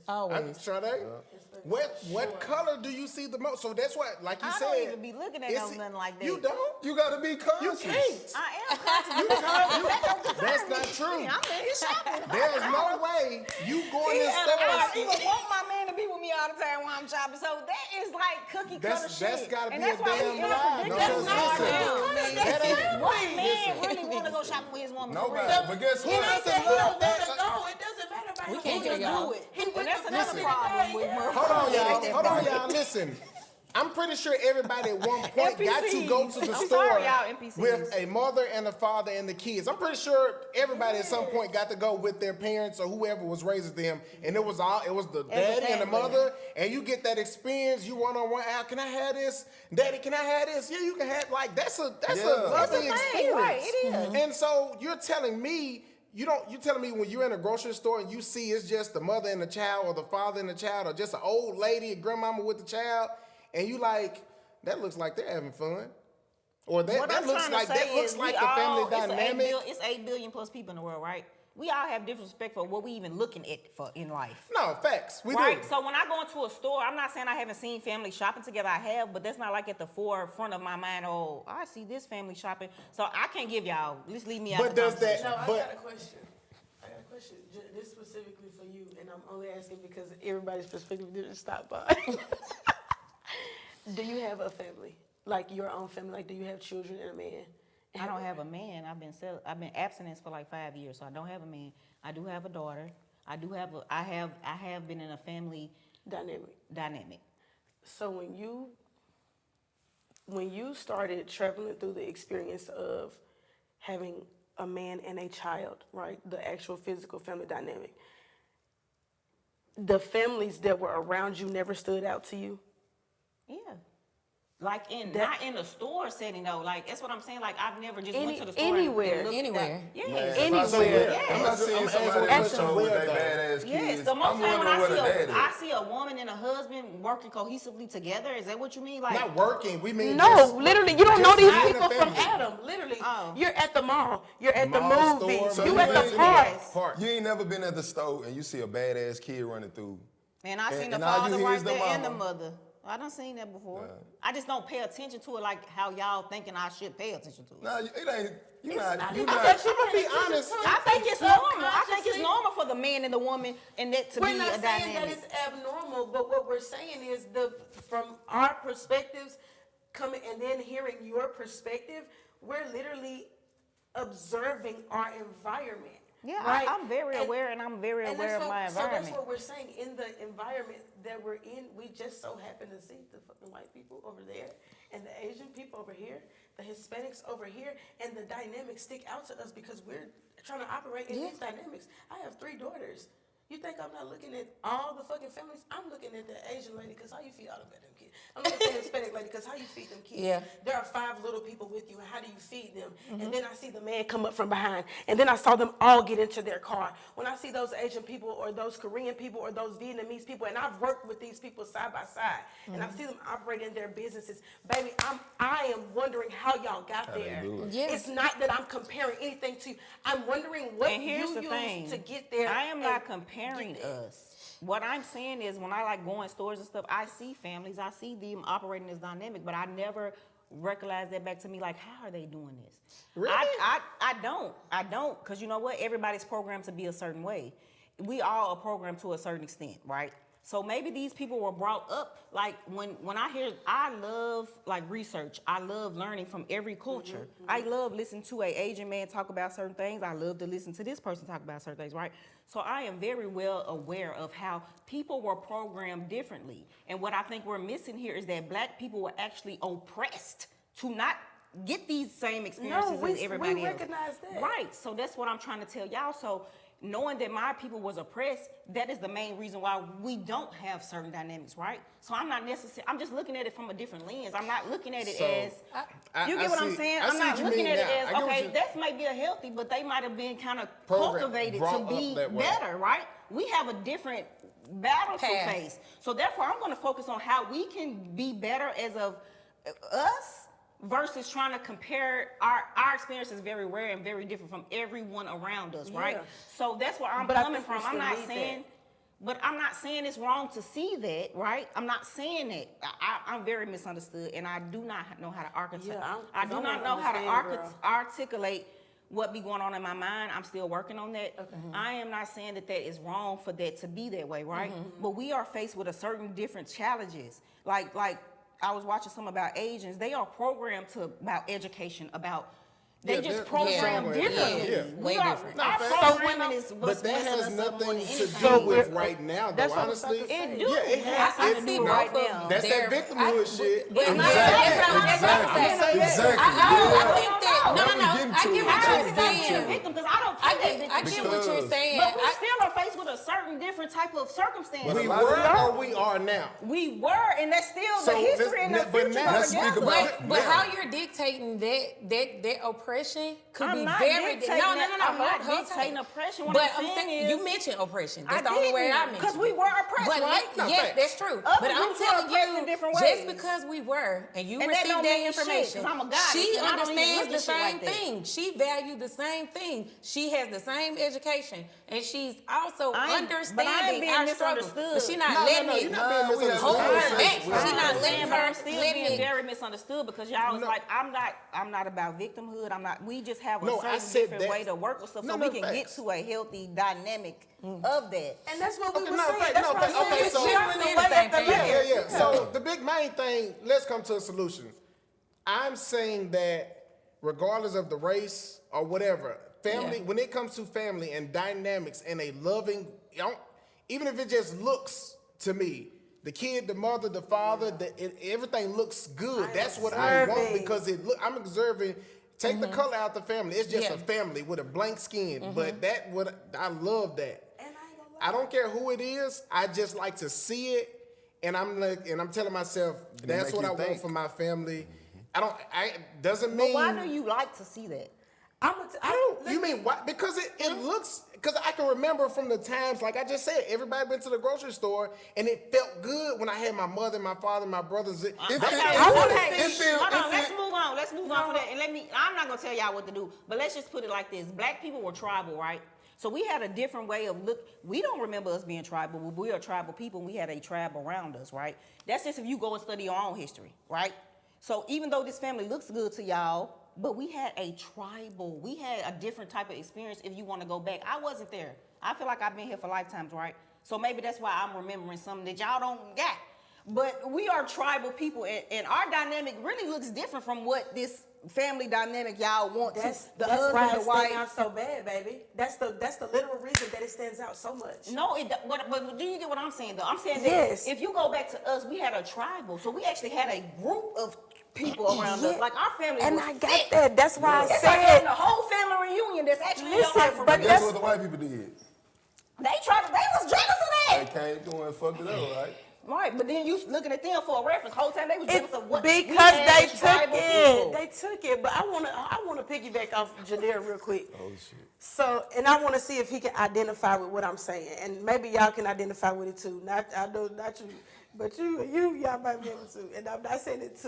Always. Sade? What color do you see the most? So that's what, like you said. I don't even be looking at nothing like that. You don't? You gotta be conscious. You can't. I am conscious. That's not true. I'm in his shopping. There's no way you going in I stores. even want my man to be with me all the time when I'm shopping. So that is like cookie cutter shit. That's gotta be And a that's why damn we lie. unpredictable. Because That's listen, not that ain't- what man really want to go shopping with his woman? For Nobody. real? But guess He what? ain't said he don't want to go. It doesn't matter about We him. can't He get just y'all. do it. And that's another Listen. problem with Hold on, y'all. Listen. I'm pretty sure everybody at one point got to go to the I'm store sorry, y'all, NPCs. with a mother and a father and the kids. I'm pretty sure everybody at some point got to go with their parents or whoever was raising them, and it was the daddy and the mother, and you get that experience. You one-on-one out. Can I have this, Daddy? Can I have this? Yeah, you can have. Like that's a lovely experience. Right, it is. And so you're telling me. You're telling me when you're in a grocery store and you see it's just the mother and the child or the father and the child or just an old lady, a grandmama with the child, and you like, that looks like they're having fun. Or that looks like the family dynamic. It's 8 billion plus people in the world, right? We all have different respect for what we even looking at for in life. No, facts. We Right? do. So when I go into a store, I'm not saying I haven't seen family shopping together. I have, but that's not like at the forefront of my mind. Oh, I see this family shopping. So I can't give y'all. Just leave me out. But the does that- conversation. No, I But- got a question. This specifically for you, and I'm only asking because everybody's perspective didn't stop by. Do you have a family? Like your own family? Like, do you have children and a man? I don't have a man. I've been abstinence for like 5 years, so I don't have a man. I do have a daughter. I have been in a family dynamic. So when you started traveling through the experience of having a man and a child, right? The actual physical family dynamic. The families that were around you never stood out to you? Yeah. Like not in the store setting though. Like that's what I'm saying. Like I've never just went to the store anywhere. and looked Anywhere. Yes. Anywhere. I'm not seeing somebody with their badass kids. Yes, the most I'm time when wondering where the dad is. I see a woman and a husband working cohesively together, is that what you mean? Like Not working. We mean No, just- literally, you don't know just these being a people from family. Adam. Literally, Oh. you're at the mall, you're at the Mall, movies, store, you movie, at the yes. park. You ain't never been at the store and you see a badass kid running through. and I seen the and all you father hear right is the there and the mama. mother. I done seen that before. I just don't pay attention to it like how y'all thinking I should pay attention to it. Nah, it ain't. You not. I You bet not. you can be honest. I think it's normal. I think it's Subconsciously. normal for the man and the woman and that to We're be not a saying that dynamic. it's abnormal, but what we're saying is from our perspectives, coming and then hearing your perspective, we're literally observing our environment. Yeah, right? I'm very aware and I'm very aware of my So that's environment. what we're saying. In the environment that we're in, we just so happen to see the fucking white people over there and the Asian people over here, the Hispanics over here, and the dynamics stick out to us because we're trying to operate in these dynamics. I have 3 daughters. You think I'm not looking at all the fucking families? I'm looking at the Asian lady because how you feed all of them kids. I'm looking at the Hispanic lady because how you feed them kids. Yeah. There are 5 little people with you, and how do you feed them? And then I see the man come up from behind, and then I saw them all get into their car. When I see those Asian people or those Korean people or those Vietnamese people, and I've worked with these people side by side, and I see them operate in their businesses, baby, I am wondering how y'all got there. Yes. It's not that I'm comparing anything to you. I'm wondering what And you here's the used thing. to get there. I am and not comparing get there. us. What I'm saying is when I like go in stores and stuff, I see families, I see them operating this dynamic, but I never recognize that back to me like, how are they doing this? Really? I don't, because you know what? Everybody's programmed to be a certain way. We all are programmed to a certain extent, right? So maybe these people were brought up, like when I love like research. I love learning from every culture. I love listening to an Asian man talk about certain things. I love to listen to this person talk about certain things, right? So I am very well aware of how people were programmed differently. And what I think we're missing here is that black people were actually oppressed to not get these same experiences as everybody else. We recognize that. Right, so that's what I'm trying to tell y'all. So knowing that my people was oppressed, that is the main reason why we don't have certain dynamics, right? So I'm not necessarily, I'm just looking at it from a different lens. I'm not looking at it as, you get what I'm saying? I'm not looking at it as, okay, that might be a healthy, but they might have been kind of cultivated to brought be up that way. better, right? We have a different battles to Path. face. So therefore, I'm going to focus on how we can be better as of us versus trying to compare our experience is very rare and very different from everyone around us, right? Yeah. So that's where I'm But I coming think we from. I'm still not need saying. But I'm not saying it's wrong to see that, right? I'm not saying that. I'm very misunderstood, and I do not know how to articulate. Yeah, I do I'm not not know how to understanding, girl. articulate what be going on in my mind. I'm still working on that. I am not saying that is wrong for that to be that way, right? But we are faced with a certain different challenges. Like I was watching some about Asians. They are programmed about education, about. They Yeah, just they're program strong differently. Yeah. Way different. Our So programming is But what's that messing has us up more nothing than to anything. do with right now, though, That's what I was about honestly. to say. It do. Yeah, it has. I It see do. right both of now. That's that their- victimhood shit. But Exactly. I think that No, no, we getting I to get it. what I you're don't think you're a saying. victim because I don't I think get that what you're Because- saying. But we still are faced with a certain different type of circumstance. We a lot of- were or we are now. We were, and that's still So the history let's- and the but future now go let's speak together. about- But Yeah. how you're dictating that oppression could I'm be not very dictating no. I'm not hold dictating tight. oppression. What But I'm saying is, you mentioned oppression. I That's the only way I didn't, mentioned. 'cause we were oppressed, But right? No, yes, facts. that's true. Other But I'm groups were telling oppressed in you, different just ways. because we were and you And that received don't that mean shit, information, 'cause I'm a goddess she and I don't even understands look the at shit same like that. thing. She valued the same thing. She has the same education, and she's also But I ain't understanding being our struggles. misunderstood. But she's not No, letting it you're not being we have hold her misunderstood. back. She's not I'm letting saying, but her I'm still letting being it. very misunderstood because y'all was like, I'm not about victimhood. I'm not. We just have a No, I certain said different that- way to work with stuff No, so no, we can get facts. to a healthy dynamic of that. And that's what we Okay, were no, saying. fact- That's no, what I'm fact- okay, saying. so- We're I'm in the saying way the same at the thing. land. Yeah. So the big main thing, let's come to a solution. I'm saying that regardless of the race or whatever, family, Yeah. when it comes to family and dynamics and a loving, even if it just looks to me, the kid, the mother, the father, everything looks good. That's what I want observing. because I'm observing. Take the color out the family. It's just Yeah. a family with a blank skin. But I love that. And I ain't gonna lie. I don't care who it is. I just like to see it, and I'm telling myself that's make what you I want think. for my family. Doesn't But mean. why do you like to see that? You mean why? Because it looks. Because I can remember from the times, like I just said, everybody been to the grocery store, and it felt good when I had my mother, my father, my brothers. Okay, Hold on, let's move on. Let's move on from that. And I'm not gonna tell y'all what to do, but let's just put it like this. Black people were tribal, right? So we had a different way of look. We don't remember us being tribal, but we are tribal people, and we had a tribe around us, right? That's just if you go and study your own history, right? So even though this family looks good to y'all, but we had we had a different type of experience if you want to go back. I wasn't there. I feel like I've been here for lifetimes, right? So maybe that's why I'm remembering something that y'all don't got. But we are tribal people, and our dynamic really looks different from what this family dynamic y'all want That's the why husband, it the stands wife. out so bad, baby. That's the literal reason that it stands out so much. No, but do you get what I'm saying, though? I'm saying that Yes. if you go back to us, we had a tribal. So we actually had a group of people around us. Like our family And was I got thick. that. That's why I It's like having said. a whole family reunion that's actually Listen, in life for but real. Guess what the white people did? They was jealous of They that. came through and fucked it up, right? Right, but then you looking at them for a reference. Whole time they was jealous It's of what because we had they as took tribal it. people. They took it. But I wanna piggyback off Jadera real quick. Oh shit. So, and I want to see if he can identify with what I'm saying, and maybe y'all can identify with it too. Not you, but y'all might be able to. And I'm not saying it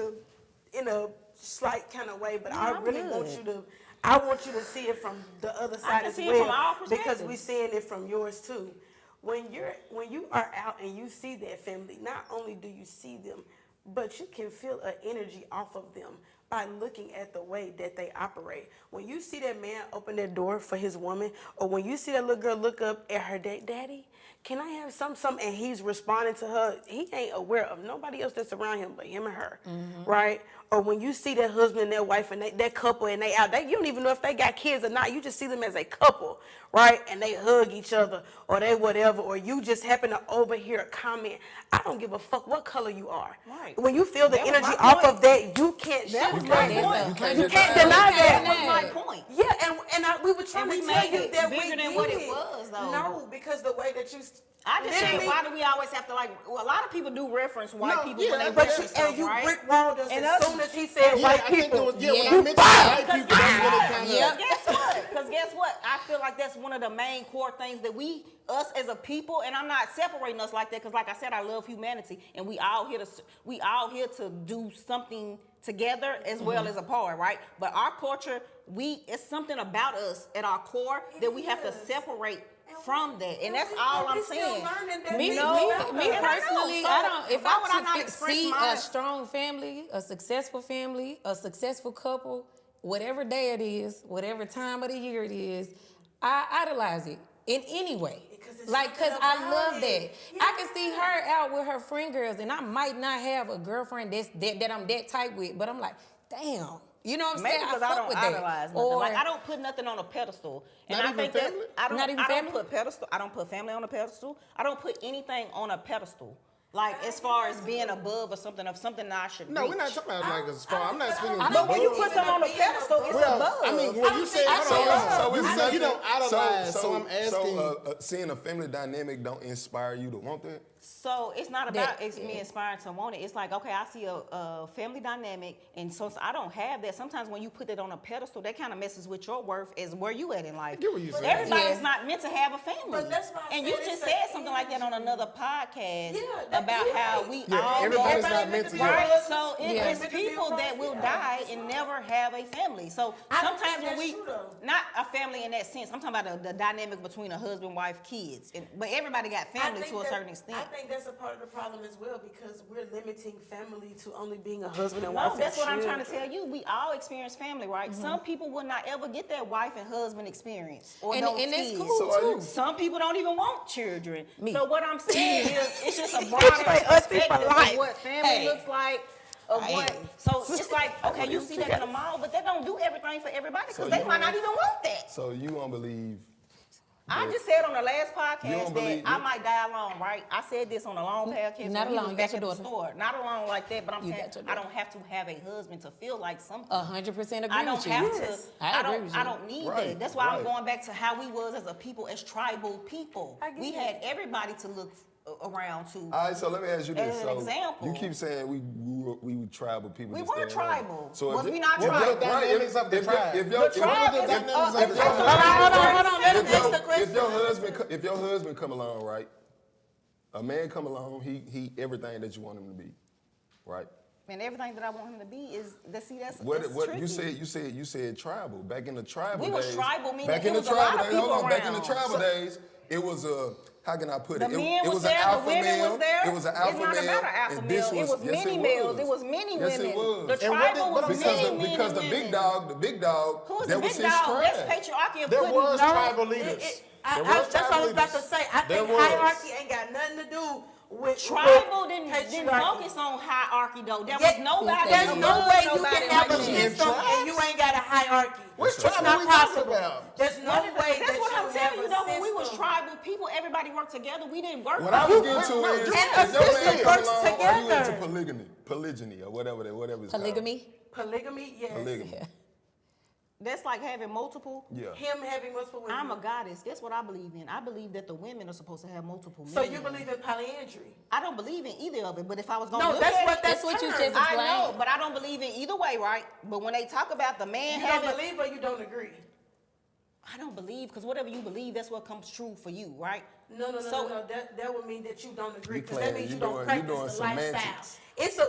in a slight kind of way, but I I'm really good. want you to see it from the other side can as see it from well, all because perspectives. we're seeing it from yours too. When you are out and you see that family, not only do you see them, but you can feel an energy off of them by looking at the way that they operate. When you see that man open that door for his woman, or when you see that little girl look up at her daddy, can I have some, and he's responding to her, he ain't aware of nobody else that's around him but him and her, right? Or when you see that husband and that wife and that couple and they out, you don't even know if they got kids or not. You just see them as a couple, right? And they hug each other or they whatever, or you just happen to overhear a comment. I don't give a fuck what color you are. Right. When you feel the That was energy my off point. of that, you can't That was shift my that. point. You can't deny That that. was my point. Yeah, and we were trying And to we tell made you it that we bigger than did. what it was, though. No, because the way that you. I just say, literally- why do we always have to a lot of people do reference white No, people yeah, when they but reference And stuff, you right? brick-walled us And as us- soon as he said Yeah, white I think it people. was, when I Yeah. mentioned white people, that's when it kind of. Yep. Guess what? Because guess guess what? I feel like that's one of the main core things that us as a people, and I'm not separating us like that, because like I said, I love humanity, and we all here to do something together as well as apart, right? But our culture, it's something about us at our core that we have to separate from that, and that's all I'm saying. Me personally, I don't. If I see a strong family, a successful couple, whatever day it is, whatever time of the year it is, I idolize it in any way. Cause I love that. Yeah. I can see her out with her friend girls, and I might not have a girlfriend that I'm that tight with, but I'm like, damn. You know what I'm saying? Maybe because I don't idolize nothing. Or, like, I don't put nothing on a pedestal. And not I even think family? that Not even family? I don't put family on a pedestal. I don't put anything on a pedestal. Like, as far as being above or something, of something that I should No, reach. we're not talking about like as far. I'm not speaking. But when you put something on a pedestal, it's above. I mean, when you say you said you don't idolize, so I'm asking. So seeing a family dynamic don't inspire you to want that? So it's not about me inspiring to want it. It's like, okay, I see a family dynamic, and so I don't have that. Sometimes when you put it on a pedestal, that kind of messes with your worth as where you at in life. I get what you're saying. Everybody's not meant to have a family. But that's why I and said you just said something like that on another podcast about how we Yeah, all everybody's not meant to right? have. So it's people that will die and never have a family. So sometimes when we, not a family in that sense, I'm talking about the dynamic between a husband, wife, kids. But everybody got family to a certain extent. I think that's a part of the problem as well, because we're limiting family to only being a husband and wife. No, that's what I'm trying to tell you. We all experience family, right? Mm-hmm. Some people will not ever get that wife and husband experience or those kids. That's cool too. Some people don't even want children. So what I'm saying is, it's just a broader perspective of what family looks like. So it's like, okay, you see that in the mall, but they don't do everything for everybody, because they might not even want that. So you don't believe? I just said on the last podcast that I might die alone, right? I said this on a long podcast. Not alone, you got your daughter. Not alone like that, but I'm saying I don't have to have a husband to feel like something. 100% agree with you. I don't have to. I agree with you. I don't need that. That's why I'm going back to how we was as a people, as tribal people. We had everybody to look around to. All right, so let me ask you this. As an example. You keep saying we were tribal people. We were tribal. So was we not tribal? What dynamics of the tribe? If your husband come along, right? A man come along, he everything that you want him to be, right? And everything that I want him to be is that's what tricky. you said tribal. Back in the tribal days. We was tribal, meaning back in it the was a lot tribal of days. people Hold on, back in the around. tribal days, it was a how can I put it? The men it was was there, an alpha the women male. was there. It was an alpha it's not male. about an alpha and male. this It was many males. It was many yes, women. It was. The tribal was many because the big dog, Who was the that was big his dog? tribe. That's patriarchy of There putting was tribal leaders. That's what I was about to say. I think hierarchy ain't got nothing to do with tribal didn't focus on hierarchy though. There was nobody. There's no way you can have a system and you ain't got a hierarchy. Which It's tribe not are we talking possible. about? There's no way That's what I'm telling you. Though, when we was system. tribal people, everybody worked together. We didn't work. What I was getting to is, and if your a man system come works along, are you into together. polygyny, or whatever it's Polygamy. Polygamy, yes. called? Polygamy. That's like having multiple. Yeah. Him having multiple women. I'm a goddess. That's what I believe in. I believe that the women are supposed to have multiple men. So you believe in polyandry? I don't believe in either of it. But if I was going to No, look that's at what it, that's what you termed. just I know, explained. but I don't believe in either way, right? But when they talk about the man You having, don't believe or you don't agree? I don't believe, because whatever you believe, that's what comes true for you, right? No. That would mean that you don't agree, because that means you don't practice the lifestyle. semantics. It's a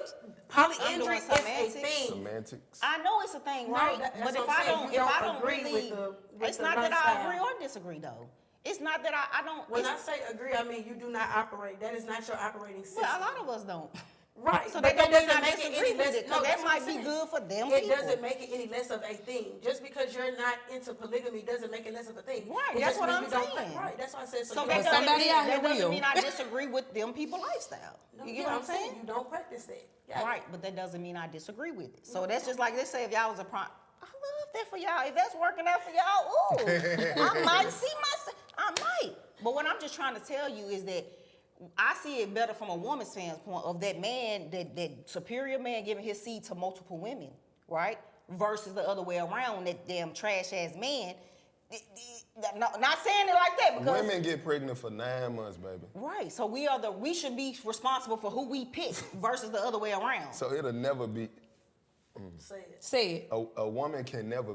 polyandry is a semantics. thing. Semantics. I know it's a thing, right? that's But what if I'm I saying. don't, You if I don't don't agree really, with it's the not that I lifestyle. agree or disagree, though. It's not that I don't. When I say agree, I mean you do not operate. That is not your operating system. Well, a lot of us don't. Right. So but that doesn't doesn't make it disagree any with less. it, No, because that's that what I'm might be saying. good for them It people. doesn't make it any less of a thing. Just because you're not into polygamy doesn't make it less of a thing. Right, It that's just what means I'm you don't- saying. Right. That's why I said so. So you that don't- doesn't, somebody out here that doesn't real. mean I disagree with them people lifestyle. No, You get what I'm saying? You don't practice that. Yeah. Right, but that doesn't mean I disagree with it. So that's just like, let's say if y'all was a prime, I love that for y'all. If that's working out for y'all, ooh, I might see myself. I might. But what I'm just trying to tell you is that I see it better from a woman's standpoint of that man, that superior man giving his seed to multiple women, right? Versus the other way around, that damn trash ass man. Not saying it like that because Women get pregnant for 9 months, baby. right. So we should be responsible for who we pick versus the other way around. So it'll never be. Say it. Say it. A woman can never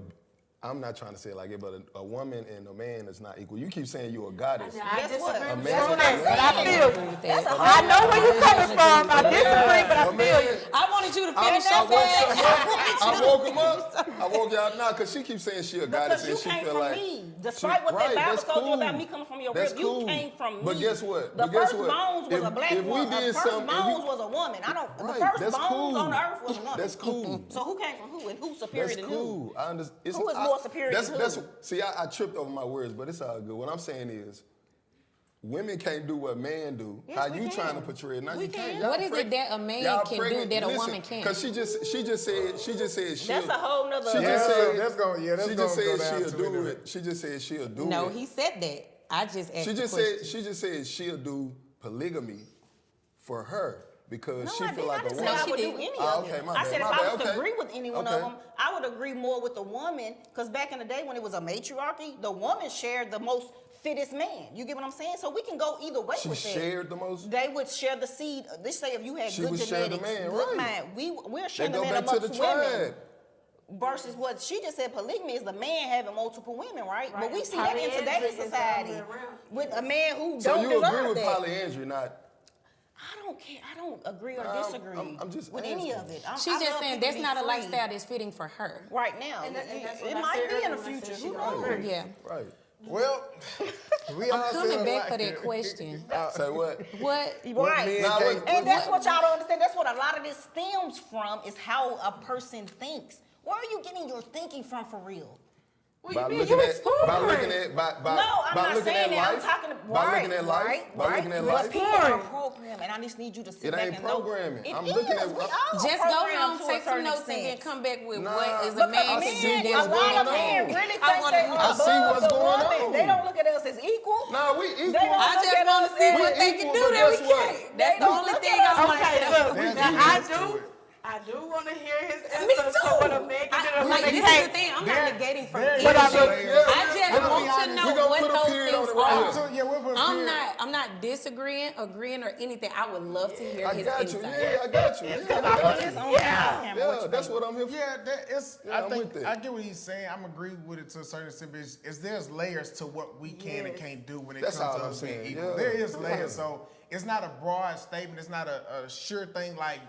I'm not trying to say it like it, but a woman and a man is not equal. You keep saying you're a goddess. I Guess what? disagree with That's you on what I'm that, but I saying. feel Agree you. with that. I know where you're coming from. I disagree, but I feel you. I wanted you to finish I your fact. woke him up. I woke y'all now because she keeps saying she a goddess Because you and she came feel from like me. Despite what that Bible that's told you cool. about me coming from your That's rib, cool. you came from me. But guess what? The But guess first what? bones was a black If we woman. did The first something, bones was a woman. The Right, first that's bones cool. on earth was a woman. That's cool. So who came from who and who's superior That's than cool. I understand. Who is more superior than who? See, I tripped over my words, but it's all good. What I'm saying is, women can't do what men do. Yes, How we you can. trying to portray it? Now We you can't. can. Y'all What is it preg- that a man y'all can do pregnant. that a Listen, woman can't? Because she just said she'll. That's a whole nother. She Yeah, just said that's gonna- yeah, that's she gonna just go said down she'll to do it. it. She just said she'll do it. No, he said that. I just asked She just the question. said she just said she'll do polygamy for her because No, she I feel didn't. like I didn't a say woman. I she would do didn't. any Oh, of okay, them. my I bad, said if my I bad, was to okay. agree with any one Okay. of them, I would agree more with the woman. Because back in the day when it was a matriarchy, the woman shared the most fittest man. You get what I'm saying? So we can go either way She with that. shared the most. They would share the seed. Let's say if you had She good would share the genetics, man, good right. mind, we're They sharing the go man back to amongst the women. tribe. Versus what she just said, polygamy is the man having multiple women, right? But Right, we and see that in polyandry today's is the society other way around. with a man who So don't you deserve agree with that. polyandry, not? I don't care. I don't agree or I'm- disagree I'm just with any asking. of it. She's I just love saying people that's to be not a free lifestyle that's fitting for her. right now. And that's It what I might said be in the earlier when I future. said Who she don't knows? agree. Yeah. Right. Well, we all I'm said coming a back lot for that here. question. Say what? What? Right. men Nah, can't- And that's what y'all don't understand. That's what a lot of this stems from is how a person thinks. Where are you getting your thinking from for real? What By you mean? looking You at, exploring. by looking at, by No, I'm by not looking saying at that. I'm life, talking by looking at life, by looking at But life. people are programmed, and I just need you to sit It back ain't and know. programming. It I'm is. looking at- We all Just go programmed home, to a take some certain notes, and then extent. come back with Nah, what is a Because man I can see do men, that a a lot woman of men can't. really I think wanna they know. are I see above what's the going woman. on. They don't look at us as equal. Nah, we equal. They don't I look just at want us to see as- what they can equal, do but that we guess what? can't. That's the don't only look thing at us I want Okay, to look, There's now limits to it. I do want to hear his Me answer too. to what a man can do that a Like, woman this is the can't. thing. I'm not negating from there- either. But I there's mean- layers. I just I'm gonna want be to honest. know We gonna what put a those period on things it right are. here. So, yeah, we'll put a period. I'm not disagreeing, agreeing, or anything. I would love to hear I his got you. insight. Yeah, I got you. Yeah, I got you. Yeah, that's what I'm here for. Yeah, that is. Yeah, I I'm think with I that. get what he's saying. I'm agree with it to a certain extent. But is there's layers to what we can and can't do when it That's comes all to I'm us being saying, equal. yeah. There is layers, so it's not a broad statement. It's not a sure thing like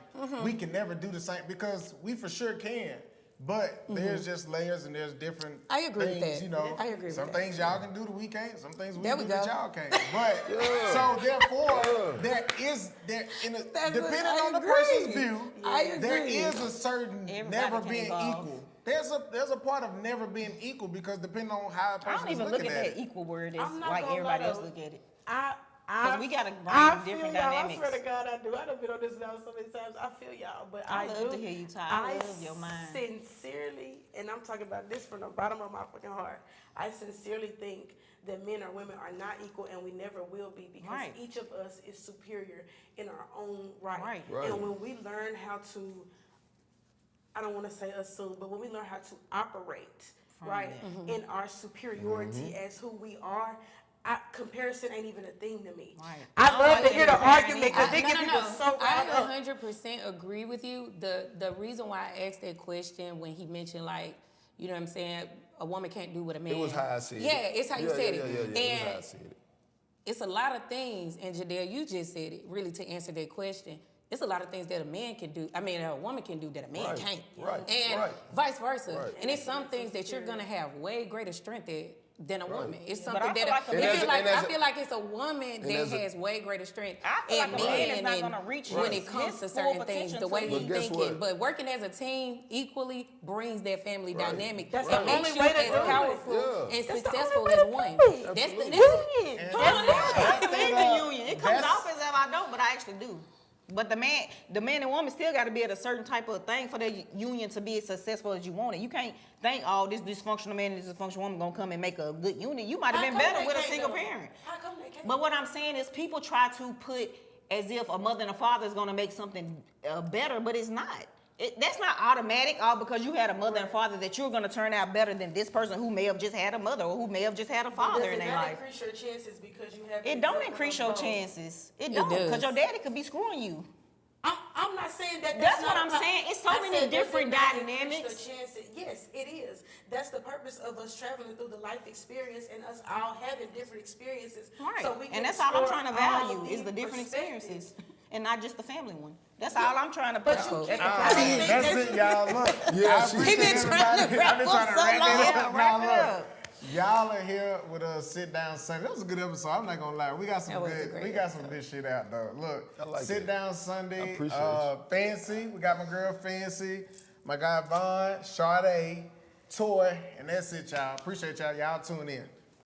we can never do the same because we for sure can. But there's just layers and there's different I agree with things, that. you know. I agree with some that. things y'all can do that we can't. Some things we There do we that go. y'all can't. But so therefore depending on the agree. person's view, I there agree. is a certain Everybody never can being evolve. equal. There's a part of never being equal because depending on how a I person don't is even look looking at at that it. equal word as I'm not like gonna everybody lie, else though. look at it. I we gotta bring I different feel y'all. dynamics. I swear to God, I do. I done been on this now so many times. I feel y'all, but I I love do. to hear you talk. I love your mind. Sincerely, and I'm talking about this from the bottom of my fucking heart. I sincerely think that men or women are not equal, and we never will be because Right. each of us is superior in our own right. Right. And when we learn how to, I don't want to say assume, but when we learn how to operate, right, in our superiority as who we are, comparison ain't even a thing to me. Right. I love to hear the comparing argument because it gets people so I riled up. 100% agree with you. The reason why I asked that question when he mentioned, like, you know what I'm saying, a woman can't do what a man. It was how I said it. Yeah, it's how you said it. Yeah, it was how I And said it. it's a lot of things, and Jadelle, you just said it, really, to answer that question. It's a lot of things that a man can do. I mean, a woman can do that a man Right, can't. right, And right. vice versa. Right. And it's some things that you're gonna have way greater strength at than a woman. It's But something I feel that like a it man- feel like, And as I a- feel like it's a woman that as a- has way greater strength I feel at like a man is men not and gonna reach when his- it comes to his certain full things, the potential way till he he- But guess thinking. what? But working as a team equally brings that family Right. dynamic. That's It the makes only you way to as do it. powerful Yeah. and That's the successful only as way to one. do it. That's the Union. I believe uh, in union. It comes off as if I don't, but I actually do. But the man and woman still got to be at a certain type of thing for the union to be as successful as you want it. You can't think, oh, this dysfunctional man and this dysfunctional woman gonna come and make a good union. You might have been better with a single parent. How come they can't? But what I'm saying is people try to put as if a mother and a father is gonna make something better, but it's not. That's not automatic, all because you had a mother and father that you're gonna turn out better than this person who may have just had a mother or who may have just had a father in their life. Increase your chances because you have. It don't increase your chances. It don't, does. because your daddy could be screwing you. I'm not saying that. That's not what I'm saying. It's so many said, does it different not increase dynamics. the chances? Yes, it is. that's the purpose of us traveling through the life experience and us all having different experiences. Right. So we can And that's all I'm explore trying to all value of is the different perspectives. experiences and not just the family one. That's all I'm trying to put But you out. can't. That's it, y'all. Look, Yeah, I she- appreciate He been trying to everybody. wrap I've been up trying to so wrap long. it Yeah, up. wrap Now, it look, up. y'all are here with a sit down Sunday. That was a good episode. I'm not gonna lie. We got some That was a good. great We got some good shit out though. Look, I like sit it. down Sunday. I appreciate Fancy. We got my girl Fancy. My guy Vaughn, Sade, Toy, and that's it, y'all. Appreciate y'all. Y'all tune in.